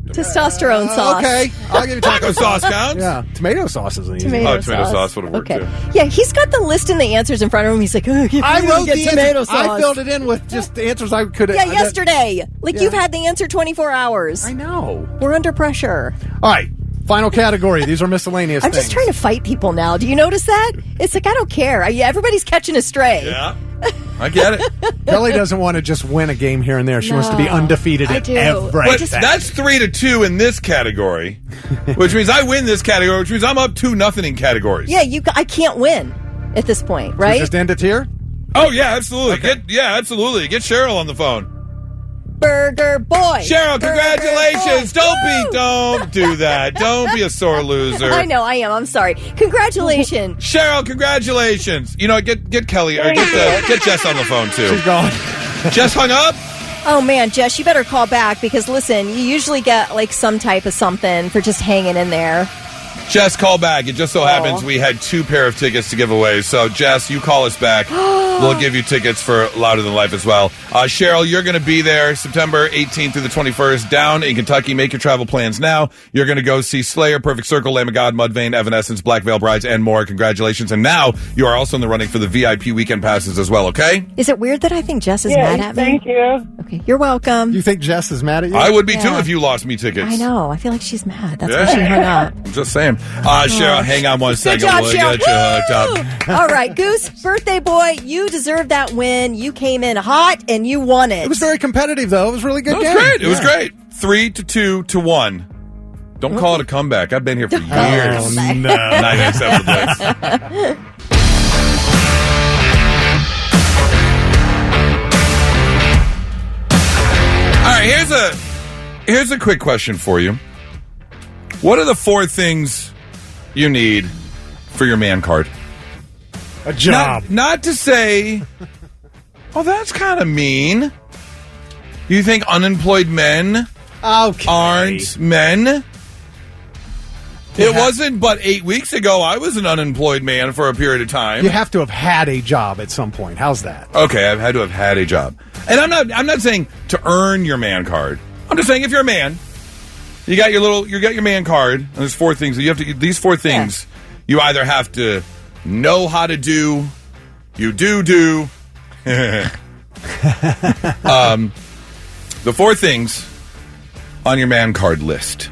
Testosterone sauce. Okay. I'll give you Taco sauce counts. Yeah. Tomato sauce is an easy Tomato one. Tomato sauce would have worked too. Yeah, he's got the list and the answers in front of him. He's like, oh, I wrote get the tomato answer. sauce. I filled it in with just the answers I could have. Yeah, yesterday. You've had the answer 24 hours. I know. We're under pressure. All right. Final category. These are miscellaneous I'm things. just trying to fight people now. Do you notice that? It's like, I don't care. Everybody's catching a stray. Yeah. I get it. Kelly doesn't want to just win a game here and there. She wants to be undefeated I at do. everything. But that's 3-2 in this category, which means I win this category, which means I'm up 2-0 in categories. Yeah, I can't win at this point, So right? just end it here? Oh, yeah, absolutely. Absolutely. Get Cheryl on the phone. Burger boy. Cheryl, Burger congratulations. boy. Don't do that. Don't be a sore loser. I know, I am. I'm sorry. Congratulations. Cheryl, congratulations. You know, get Kelly or get Jess on the phone too. She's gone. Jess hung up? Oh, man, Jess, you better call back because, listen, you usually get, some type of something for just hanging in there. Jess, call back. It just so happens we had 2 pair of tickets to give away. So, Jess, you call us back. We'll give you tickets for Louder Than Life as well. Cheryl, you're going to be there September 18th through the 21st down in Kentucky. Make your travel plans now. You're going to go see Slayer, Perfect Circle, Lamb of God, Mudvayne, Evanescence, Black Veil Brides, and more. Congratulations. And now you are also in the running for the VIP weekend passes as well, okay? Is it weird that I think Jess is mad at me? Thank you. Okay, you're welcome. You think Jess is mad at you? I would be too Yeah. if you lost me tickets. I know. I feel like she's mad. That's Yeah. why she hung up. I'm just saying. Cheryl, hang on one Good second. job, We'll Cheryl. get you hooked up. All right, Goose, birthday boy, you deserve that win. You came in hot and you won it. It was very competitive, though. It was a really good It was game. great. It was great. 3-2-1. Don't call it a comeback. I've been here for years. Oh, no. 987 Blitz. All right, here's a quick question for you. What are the 4 things you need for your man card? A job. Not to say, oh, that's kind of mean. You think unemployed men aren't men? It wasn't, but 8 weeks ago, I was an unemployed man for a period of time. You have to have had a job at some point. How's that? Okay, I've had to have had a job. And I'm not saying to earn your man card. I'm just saying if you're a man, you got your man card, and there's 4 things. These 4 things you either have to know how to do, you do. The 4 things on your man card list.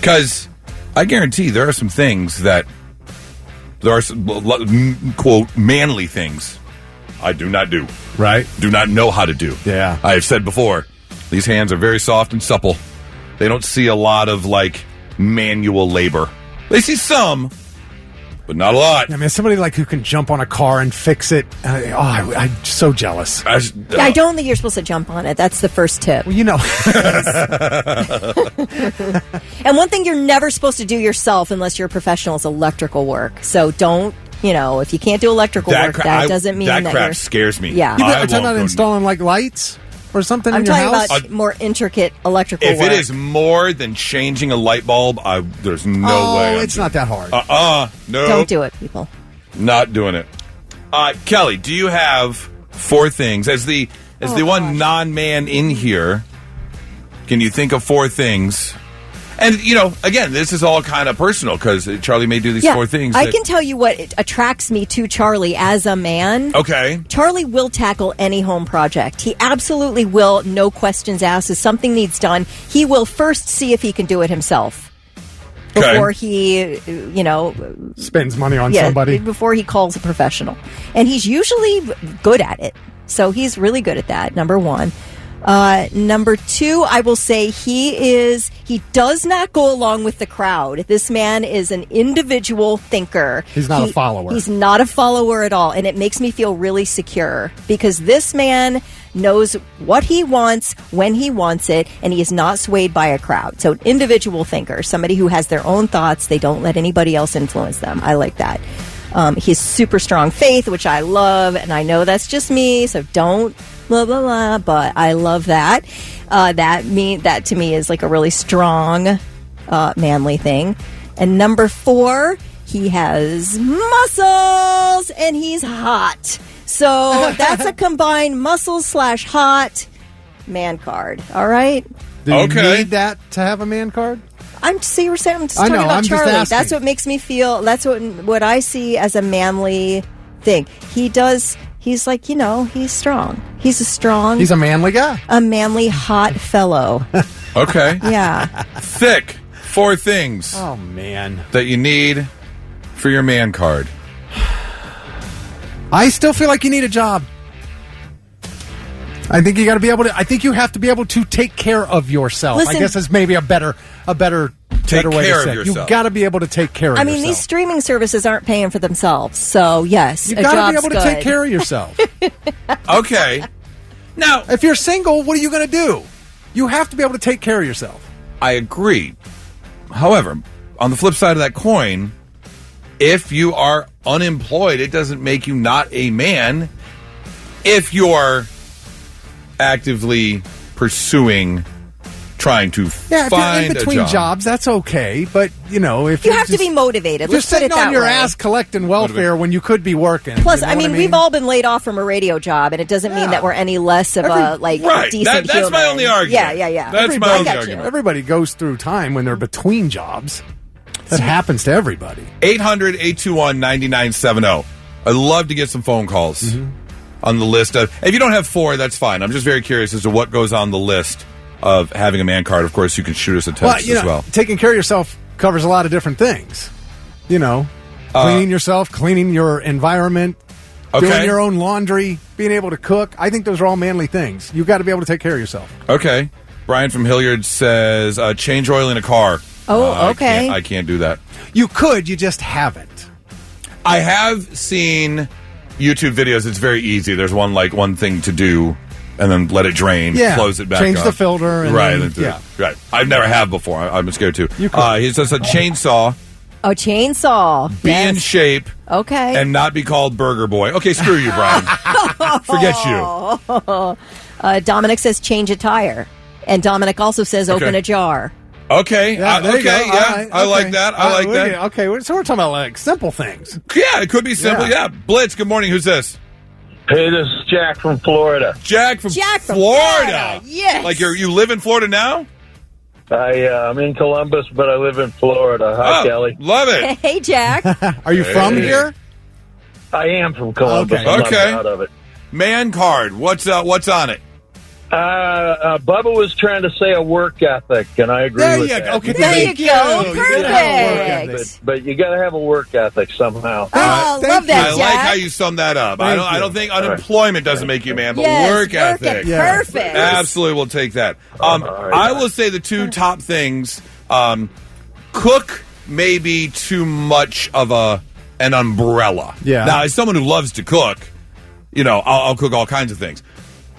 Because I guarantee there are some things there are some, quote, manly things I do not do. Right. Do not know how to do. Yeah. I have said before, these hands are very soft and supple. They don't see a lot of, manual labor. They see some, but not a lot. I mean, somebody who can jump on a car and fix it. I'm so jealous. I don't think you're supposed to jump on it. That's the first tip. Well, you know. And one thing you're never supposed to do yourself unless you're a professional is electrical work. So don't, if you can't do electrical work, that doesn't mean that crap scares me. Yeah. You're talking about installing lights or something I'm in your talking house? about more intricate electrical If work. it is more than changing a light bulb, there's no way. It's not that hard. No. Don't do it, people. Not doing it. Kelly, do you have 4 things? As the one non-man in here, can you think of 4 things? And, again, this is all kind of personal because Charlie may do these 4 things. I can tell you what attracts me to Charlie as a man. Okay. Charlie will tackle any home project. He absolutely will, no questions asked. If something needs done, he will first see if he can do it himself. Before he, spends money on somebody. Before he calls a professional. And he's usually good at it. So he's really good at that, number 1. Number 2, I will say he does not go along with the crowd. This man is an individual thinker. He's not a follower. He's not a follower at all. And it makes me feel really secure because this man knows what he wants, when he wants it, and he is not swayed by a crowd. So an individual thinker, somebody who has their own thoughts. They don't let anybody else influence them. I like that. He has super strong faith, which I love. And I know that's just me. So don't blah, blah, blah, but I love that. That to me is a really strong, manly thing. And number 4, he has muscles and he's hot. So that's a combined muscle/hot man card. All right. Do you need that to have a man card? I'm just talking about Charlie. That's what makes me feel. That's what I see as a manly thing. He does. He's he's strong. He's a manly guy. A manly, hot fellow. Okay. Yeah. Thick. 4 things. Oh, man. That you need for your man card. I still feel like you need a job. I think you got to be able to. I think you have to be able to take care of yourself. Listen, I guess that's maybe a better way to say it. You've got to be able to take care of yourself. I mean, these streaming services aren't paying for themselves, so yes, you've got to be able to take care of yourself. Okay. Now, if you're single, what are you going to do? You have to be able to take care of yourself. I agree. However, on the flip side of that coin, if you are unemployed, it doesn't make you not a man. If you're actively pursuing, trying to find if you're in between a job. jobs, that's okay. But if you have to be motivated, you're sitting on your ass collecting welfare when you could be working. Plus, I mean, we've all been laid off from a radio job, and it doesn't mean that we're any less of a decent That's human. my only argument. Yeah. That's my only argument. Everybody goes through time when they're between jobs. That happens to everybody. 800-821-9970. I'd love to get some phone calls on the list of. If you don't have 4, that's fine. I'm just very curious as to what goes on the list of having a man card. Of course, you can shoot us a text as well. Taking care of yourself covers a lot of different things. Cleaning yourself, cleaning your environment, doing your own laundry, being able to cook. I think those are all manly things. You've got to be able to take care of yourself. Okay. Brian from Hilliard says, change oil in a car. Oh, okay. I can't do that. You could, you just haven't. I have seen YouTube videos. It's very easy. There's one thing to do, and then let it drain, close it back change up. the filter. And right. Right. I've never have before. I'm scared too. You could. He says a chainsaw. A chainsaw. Be in shape. Okay. And not be called Burger Boy. Okay, screw you, Brian. Forget you. Dominic says change a tire. And Dominic also says open a jar. Okay. Yeah, there you go. Yeah. All right, I like that. I like that. Okay, so we're talking about like simple things. Yeah, it could be simple. Yeah. Blitz, good morning. Who's this? Hey, this is Jack from Florida. Jack from Florida. Yes. Like you live in Florida now? I'm in Columbus, but I live in Florida. Hi, Kelly. Love it. Hey, Jack. Are you from here? I am from Columbus. Okay. I'm not proud of it. Man card. What's on it? Bubba was trying to say a work ethic, and I agree with that. Okay, there you go. Perfect. But you got to have a work ethic somehow. Oh, love that, I Jack. like how you summed that up. I don't think unemployment doesn't make you a man, but work ethic. Perfect. Absolutely, we'll take that. I will say the two top things. Cook may be too much of an umbrella. Yeah. Now, as someone who loves to cook, I'll cook all kinds of things.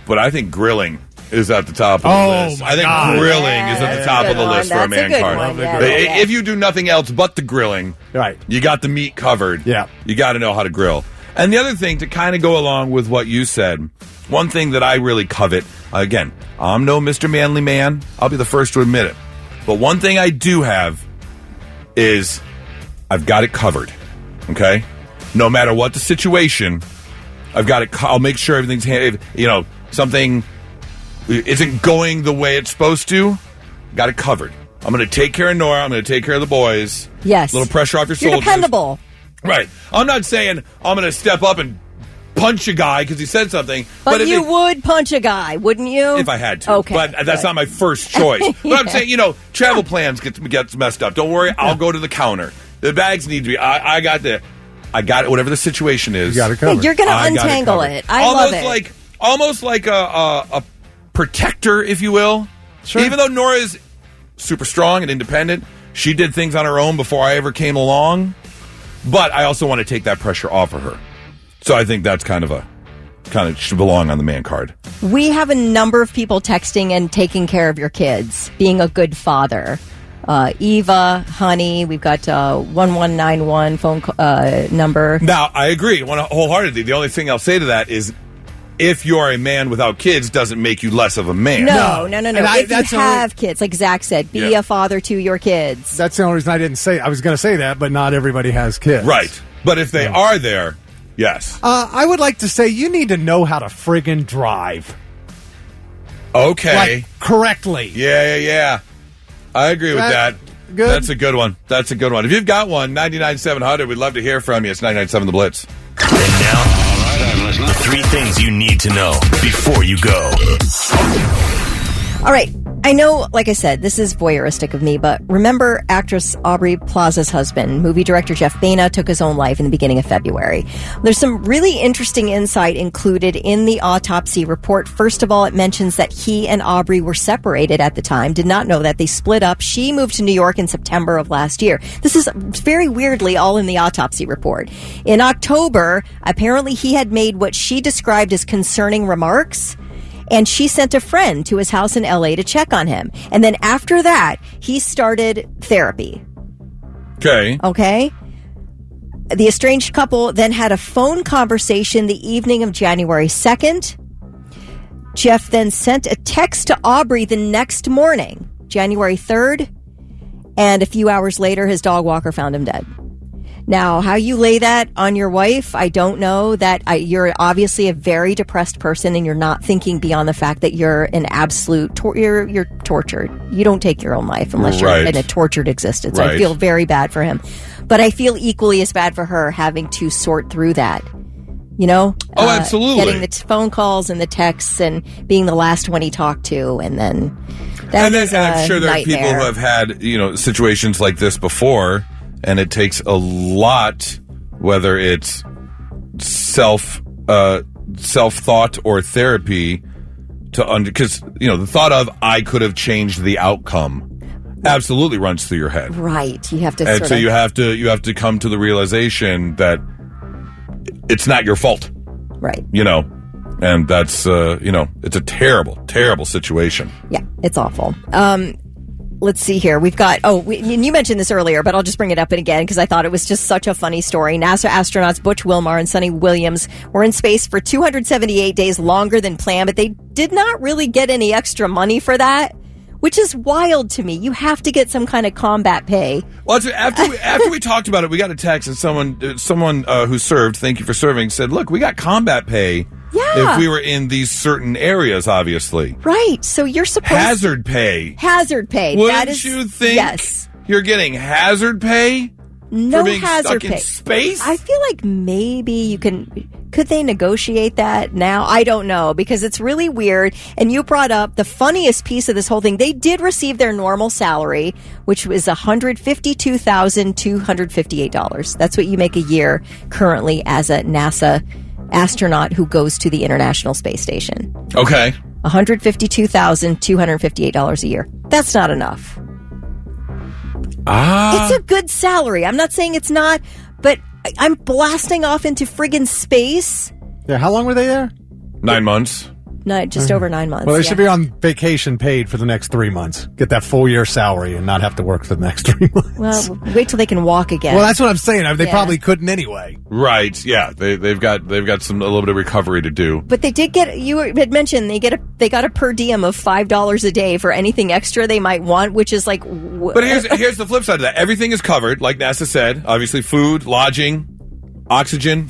But I think grilling is at the top of the list. I think grilling is at the top of the list for a man card. If you do nothing else but the grilling, right, you got the meat covered. Yeah. You got to know how to grill. And the other thing, to kind of go along with what you said, one thing that I really covet, again, I'm no Mr. Manly Man. I'll be the first to admit it. But one thing I do have is I've got it covered. Okay? No matter what the situation, I've got it. I'll make sure everything's, something isn't going the way it's supposed to, got it covered. I'm going to take care of Nora. I'm going to take care of the boys. Yes. A little pressure off your You're shoulders. dependable. Right. I'm not saying I'm going to step up and punch a guy because he said something. But you would punch a guy, wouldn't you? If I had to. Okay. But that's not my first choice. But I'm saying, travel plans gets messed up. Don't worry. I'll go to the counter. The bags need to be. I got it. Whatever the situation is. You got it covered. You're going to untangle it. I love it. Almost like a protector, if you will. Sure. Even though Nora is super strong and independent, she did things on her own before I ever came along. But I also want to take that pressure off of her. So I think that's kind of should belong on the man card. We have a number of people texting and taking care of your kids, being a good father. Eva, honey, we've got 1191 phone number. Now, I agree wholeheartedly. The only thing I'll say to that is, if you're a man without kids, doesn't make you less of a man. No. If you have kids, like Zach said, be a father to your kids. That's the only reason I didn't say. I was going to say that, but not everybody has kids. Right. But if they are there, yes. I would like to say you need to know how to friggin' drive. Okay. Like, correctly. Yeah. I agree with that. Good. That's a good one. If you've got one, 99.700, we'd love to hear from you. It's 99.7 The Blitz. And now, the 3 things you need to know before you go. All right. I know, like I said, this is voyeuristic of me, but remember actress Aubrey Plaza's husband, movie director Jeff Baena, took his own life in the beginning of February. There's some really interesting insight included in the autopsy report. First of all, it mentions that he and Aubrey were separated at the time, did not know that. They split up. She moved to New York in September of last year. This is very weirdly all in the autopsy report. In October, apparently he had made what she described as concerning remarks, and she sent a friend to his house in LA to check on him. And then after that, he started therapy. Okay? The estranged couple then had a phone conversation the evening of January 2nd. Jeff then sent a text to Aubrey the next morning, January 3rd. And a few hours later, his dog walker found him dead. Now, how you lay that on your wife, I don't know. You're obviously a very depressed person, and you're not thinking beyond the fact that you're an absolute you're tortured. You don't take your own life unless you're in a tortured existence. Right. I feel very bad for him, but I feel equally as bad for her having to sort through that. Absolutely. Getting the phone calls and the texts and being the last one he talked to, and then I'm sure there are people who have had situations like this before. And it takes a lot, whether it's self-thought or therapy, because the thought of I could have changed the outcome absolutely runs through your head. Right, you have to. And so you have to come to the realization that it's not your fault. Right. And that's it's a terrible, terrible situation. Yeah, it's awful. Let's see here. We've got, and you mentioned this earlier, but I'll just bring it up again because I thought it was just such a funny story. NASA astronauts Butch Wilmar and Sonny Williams were in space for 278 days longer than planned, but they did not really get any extra money for that. which is wild to me. You have to get some kind of combat pay. Well, after we talked about it, we got a text, and someone who served, thank you for serving, said, look, we got combat pay if we were in these certain areas, obviously. Right. So you're supposed Hazard pay. Hazard pay. Wouldn't you think you're getting hazard pay? No for being hazard stuck pay. In space? I feel like maybe you could they negotiate that now? I don't know, because it's really weird. And you brought up the funniest piece of this whole thing. They did receive their normal salary, which was $152,258. That's what you make a year currently as a NASA astronaut who goes to the International Space Station. Okay. $152,258 a year. That's not enough. It's a good salary. I'm not saying it's not, but I'm blasting off into friggin' space. Yeah, how long were they there? 9 months. No, just over 9 months. Well, they should be on vacation paid for the next 3 months. Get that full year salary and not have to work for the next 3 months. Well, wait till they can walk again. Well, that's what I'm saying. They probably couldn't anyway. Right. Yeah. They've got a little bit of recovery to do. But they did get. You had mentioned they got a per diem of $5 a day for anything extra they might want, which is like. But here's the flip side of that. Everything is covered, like NASA said. Obviously, food, lodging. Oxygen,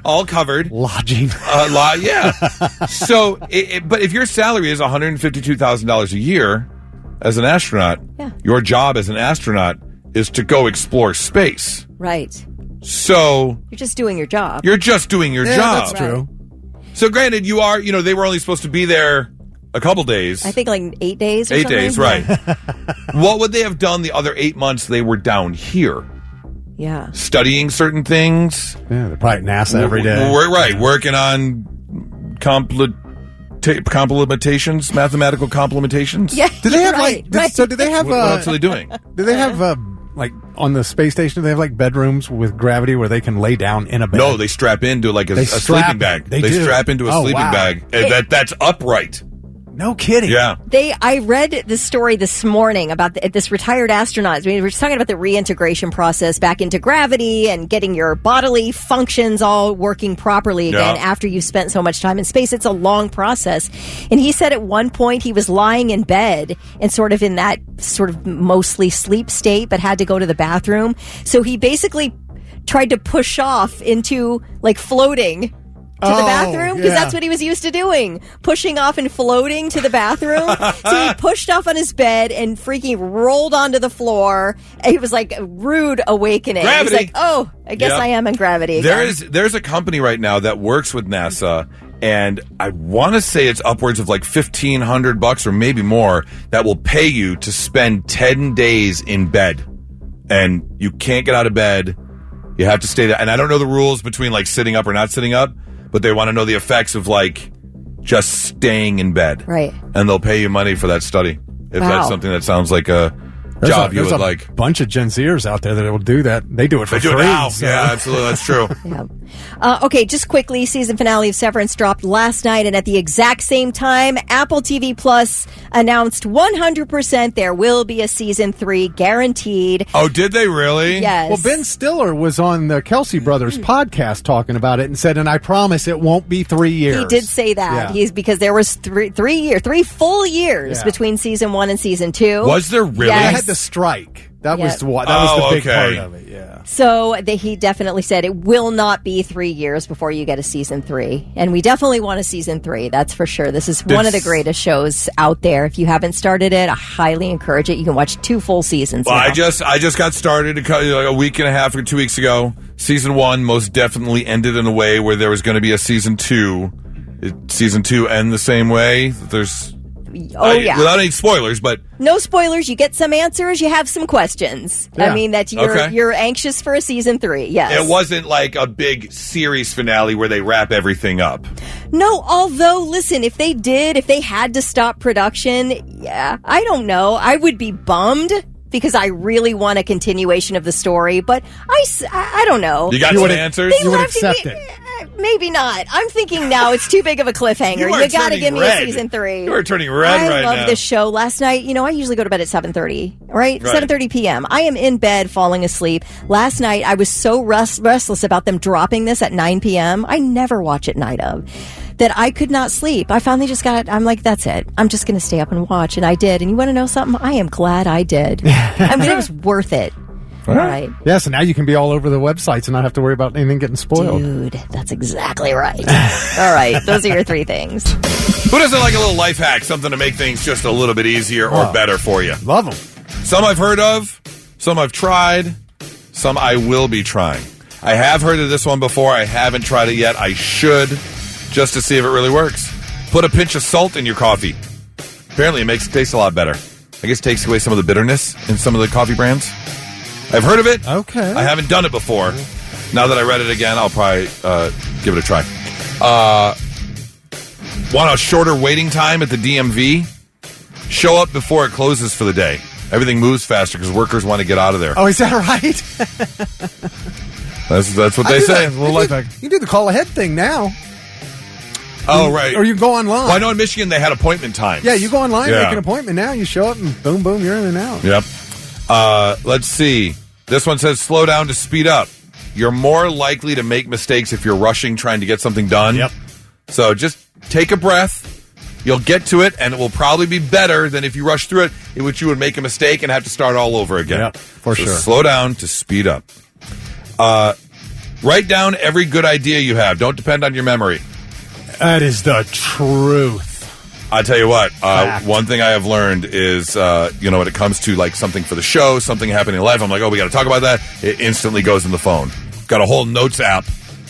all covered. Lodging. Yeah. So, but if your salary is $152,000 a year as an astronaut, your job as an astronaut is to go explore space. Right. So. You're just doing your job. You're just doing your job. That's true. So granted, they were only supposed to be there a couple days. I think like 8 days or 8 something. days, right. What would they have done the other 8 months they were down here? Yeah. Studying certain things. Yeah, they're probably at NASA every day. We're right. Working on complementations, mathematical complementations. Yeah. Do they have So do they have? What else are they doing? Do they have like on the space station? Do they have like bedrooms with gravity where they can lay down in a bed? No, they strap into like a sleeping bag. They strap into a sleeping bag. That's upright. No kidding. Yeah. I read the story this morning about this retired astronaut. We were just talking about the reintegration process back into gravity and getting your bodily functions all working properly again after you've spent so much time in space. It's a long process. And he said at one point he was lying in bed and sort of in that sort of mostly sleep state, but had to go to the bathroom. So he basically tried to push off into like floating to the bathroom, because that's what he was used to doing, pushing off and floating to the bathroom. So he pushed off on his bed and freaking rolled onto the floor. It was like a rude awakening. Gravity. He's like, oh, I guess I am in gravity again. There's a company right now that works with NASA, and I want to say it's upwards of like $1,500 or maybe more that will pay you to spend 10 days in bed, and you can't get out of bed. You have to stay there. And I don't know the rules between like sitting up or not sitting up, but they want to know the effects of like just staying in bed. Right. And they'll pay you money for that study. If that's something that sounds like a job you would like. There's a bunch of Gen Zers out there that will do that. They do it for free. They do it now. So. Yeah, absolutely. That's true. Okay, just quickly, season finale of Severance dropped last night, and at the exact same time, Apple TV Plus announced 100% there will be a season 3 guaranteed. Oh, did they really? Yes. Well, Ben Stiller was on the Kelsey Brothers podcast talking about it and said, and I promise it won't be 3 years. He did say that. Yeah. Because there was 3 full years between season 1 and season 2. Was there really? They had the strike. That was the big part of it. Yeah. So he definitely said it will not be 3 years before you get a season 3, and we definitely want a season 3. That's for sure. This is one of the greatest shows out there. If you haven't started it, I highly encourage it. You can watch 2 full seasons. Well, I just got started a week and a half or 2 weeks ago. Season 1 most definitely ended in a way where there was going to be a season 2. Season 2 end the same way. There's. Without any spoilers, but no spoilers. You get some answers. You have some questions. Yeah. I mean that you're anxious for a season 3. Yes, it wasn't like a big series finale where they wrap everything up. No, although listen, if they had to stop production, I don't know. I would be bummed because I really want a continuation of the story. But I don't know. You got some answers. You would accept it. Maybe not. I'm thinking now it's too big of a cliffhanger. You got to give me a season 3. You are turning red right now. I love this show. Last night, I usually go to bed at 7:30, right? 7:30 p.m. I am in bed falling asleep. Last night, I was so restless about them dropping this at 9 p.m. I never watch at night of. that I could not sleep. I finally I'm like, that's it. I'm just going to stay up and watch. And I did. And you want to know something? I am glad I did. I mean, it was worth it. All right. Yeah, so now you can be all over the websites and not have to worry about anything getting spoiled. Dude, that's exactly right. All right. Those are your three things. Who doesn't like a little life hack, something to make things just a little bit easier or better for you? Love them. Some I've heard of, some I've tried, some I will be trying. I have heard of this one before. I haven't tried it yet. I should, just to see if it really works. Put a pinch of salt in your coffee. Apparently, it makes it taste a lot better. I guess it takes away some of the bitterness in some of the coffee brands. I've heard of it. Okay. I haven't done it before. Now that I read it again, I'll probably give it a try. Want a shorter waiting time at the DMV? Show up before it closes for the day. Everything moves faster because workers want to get out of there. Oh, is that right? That's what they say. A little life hack. You do the call ahead thing now. Oh, right. Or you go online. Well, I know in Michigan they had appointment times. Yeah, you go online, make an appointment now. You show up and boom, boom, you're in and out. Yep. Let's see. This one says slow down to speed up. You're more likely to make mistakes if you're rushing trying to get something done. Yep. So just take a breath. You'll get to it, and it will probably be better than if you rush through it, in which you would make a mistake and have to start all over again. Yep, for sure. Slow down to speed up. Write down every good idea you have. Don't depend on your memory. That is the truth. I tell you what, one thing I have learned is, when it comes to like something for the show, something happening in life, I'm like, we got to talk about that. It instantly goes in the phone. Got a whole notes app,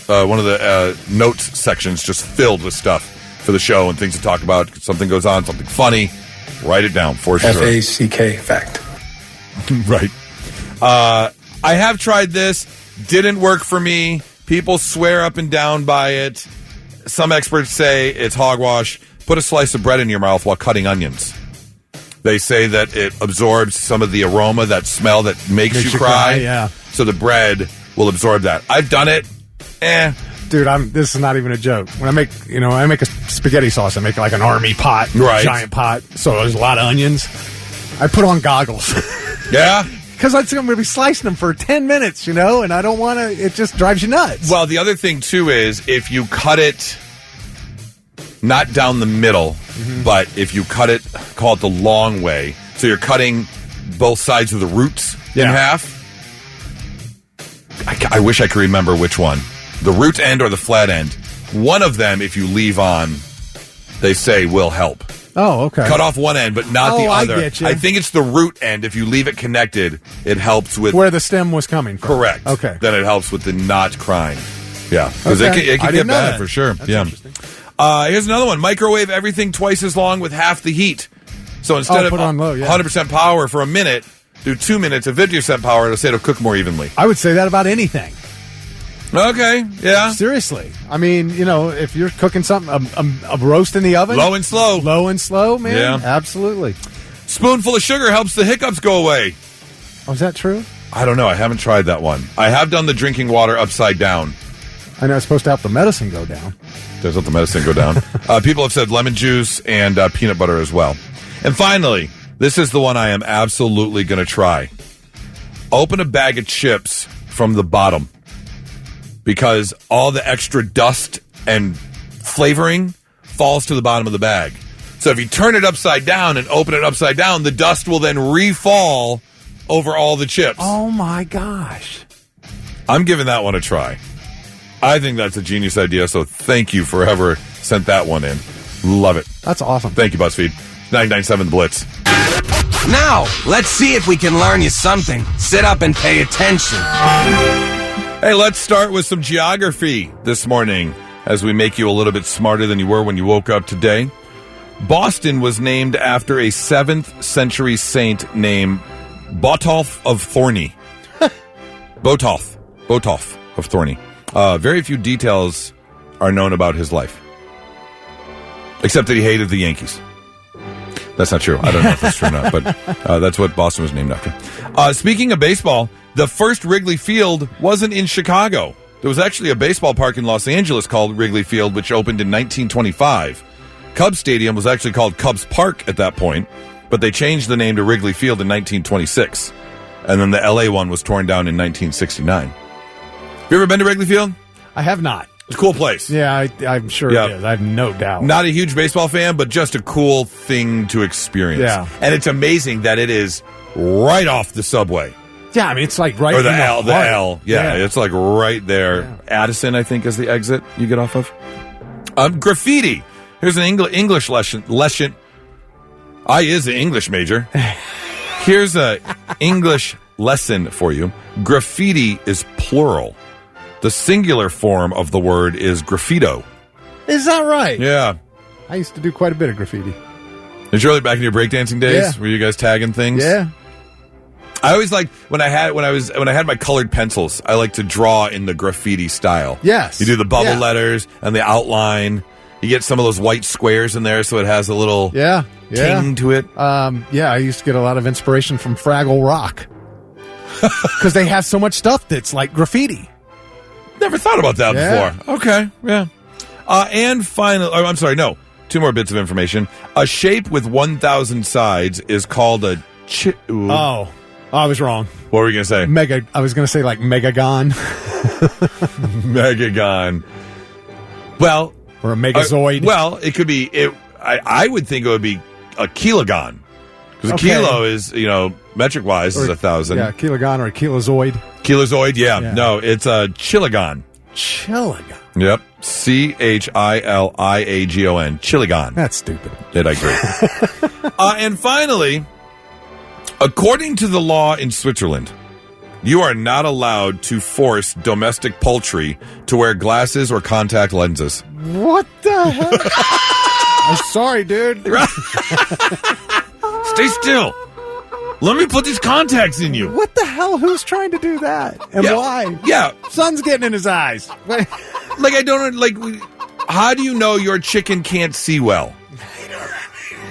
one of the notes sections just filled with stuff for the show and things to talk about. Something goes on, something funny, write it down for sure. F-A-C-K, fact. Right. I have tried this. Didn't work for me. People swear up and down by it. Some experts say it's hogwash. Put a slice of bread in your mouth while cutting onions. They say that it absorbs some of the aroma, that smell that makes you cry. Yeah. So the bread will absorb that. I've done it. Dude, this is not even a joke. When I make a spaghetti sauce, I make like an army pot, giant pot. So there's a lot of onions. I put on goggles. Yeah. Because I'm going to be slicing them for 10 minutes, and I don't want to, it just drives you nuts. Well, the other thing, too, is if you cut it not down the middle, but if you cut it, call it the long way, so you're cutting both sides of the roots in half. I wish I could remember which one. The root end or the flat end. One of them, if you leave on, they say will help. Oh, okay. Cut off one end, but not the other. I get you. I think it's the root end. If you leave it connected, it helps with... where the stem was coming from. Correct. Okay. Then it helps with the not crying. Yeah. Because it can get bad for sure. That's interesting. Here's another one. Microwave everything twice as long with half the heat. So instead of put on low, 100% power for a minute, do 2 minutes at 50% power. It'll say it'll cook more evenly. I would say that about anything. Okay, yeah. Seriously. I mean, if you're cooking something, a roast in the oven. Low and slow. Low and slow, man. Yeah. Absolutely. Spoonful of sugar helps the hiccups go away. Oh, is that true? I don't know. I haven't tried that one. I have done the drinking water upside down. I know it's supposed to help the medicine go down. Does help the medicine go down. People have said lemon juice and peanut butter as well. And finally, this is the one I am absolutely going to try. Open a bag of chips from the bottom. Because all the extra dust and flavoring falls to the bottom of the bag. So if you turn it upside down and open it upside down, the dust will then re-fall over all the chips. Oh, my gosh. I'm giving that one a try. I think that's a genius idea, so thank you for whoever sent that one in. Love it. That's awesome. Thank you, BuzzFeed. 997 The Blitz. Now, let's see if we can learn you something. Sit up and pay attention. Hey, let's start with some geography this morning as we make you a little bit smarter than you were when you woke up today. Boston was named after a 7th century saint named Botolph of Thorney. Botolph of Thorney. Very few details are known about his life. Except that he hated the Yankees. That's not true. I don't know if that's true or not, but that's what Boston was named after. Speaking of baseball, the first Wrigley Field wasn't in Chicago. There was actually a baseball park in Los Angeles called Wrigley Field, which opened in 1925. Cubs Stadium was actually called Cubs Park at that point, but they changed the name to Wrigley Field in 1926. And then the LA one was torn down in 1969. Have you ever been to Wrigley Field? I have not. It's a cool place. Yeah, I'm sure Yep. it is. I have no doubt. Not a huge baseball fan, but just a cool thing to experience. Yeah. And it's amazing that it is right off the subway. Yeah, I mean, it's like right Or the in L. The heart. L. Yeah, it's like right there. Yeah. Addison, I think, is the exit you get off of. Graffiti. Here's an English lesson. I is an English major. Here's a English lesson for you. Graffiti is plural. The singular form of the word is graffito. Is that right? Yeah. I used to do quite a bit of graffiti. Did you really back in your breakdancing days? Yeah. Were you guys tagging things? Yeah. I always liked when I had my colored pencils, I like to draw in the graffiti style. Yes. You do the bubble letters and the outline. You get some of those white squares in there so it has a little ting to it. I used to get a lot of inspiration from Fraggle Rock. Because they have so much stuff that's like graffiti. Never thought about that before. Okay, yeah. And finally, I'm sorry, no. 2 more bits of information. A shape with 1,000 sides is called a Oh, I was wrong. What were you going to say? I was going to say like Megagon. Megagon. Well. Or a Megazoid. Well, it could be. I would think it would be a kilogon. Because a kilo is, metric-wise is 1,000. Yeah, kilogon or a kilozoid. Kilozoid, yeah. No, it's a chilogon. Chilogon. Yep. Chiliagon. Chilogon. That's stupid. Did I agree? And finally, according to the law in Switzerland, you are not allowed to force domestic poultry to wear glasses or contact lenses. What the heck? I'm sorry, dude. Stay still. Let me put these contacts in you. What the hell? Who's trying to do that? And why? Yeah. Sun's getting in his eyes. I don't, how do you know your chicken can't see well?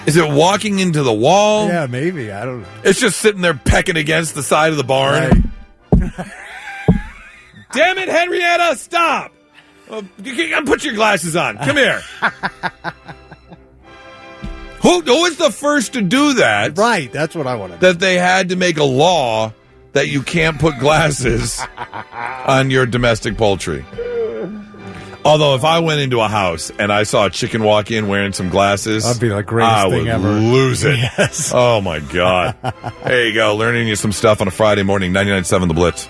Is it walking into the wall? Yeah, maybe. I don't know. It's just sitting there pecking against the side of the barn. Damn it, Henrietta, stop! Put your glasses on. Come here. Who was the first to do that? Right, that's what I want to do. That they had to make a law that you can't put glasses on your domestic poultry. Although if I went into a house and I saw a chicken walk in wearing some glasses, that'd be the greatest thing ever. I would lose it. Yes. Oh, my God. There you go. Learning you some stuff on a Friday morning. 99.7 The Blitz.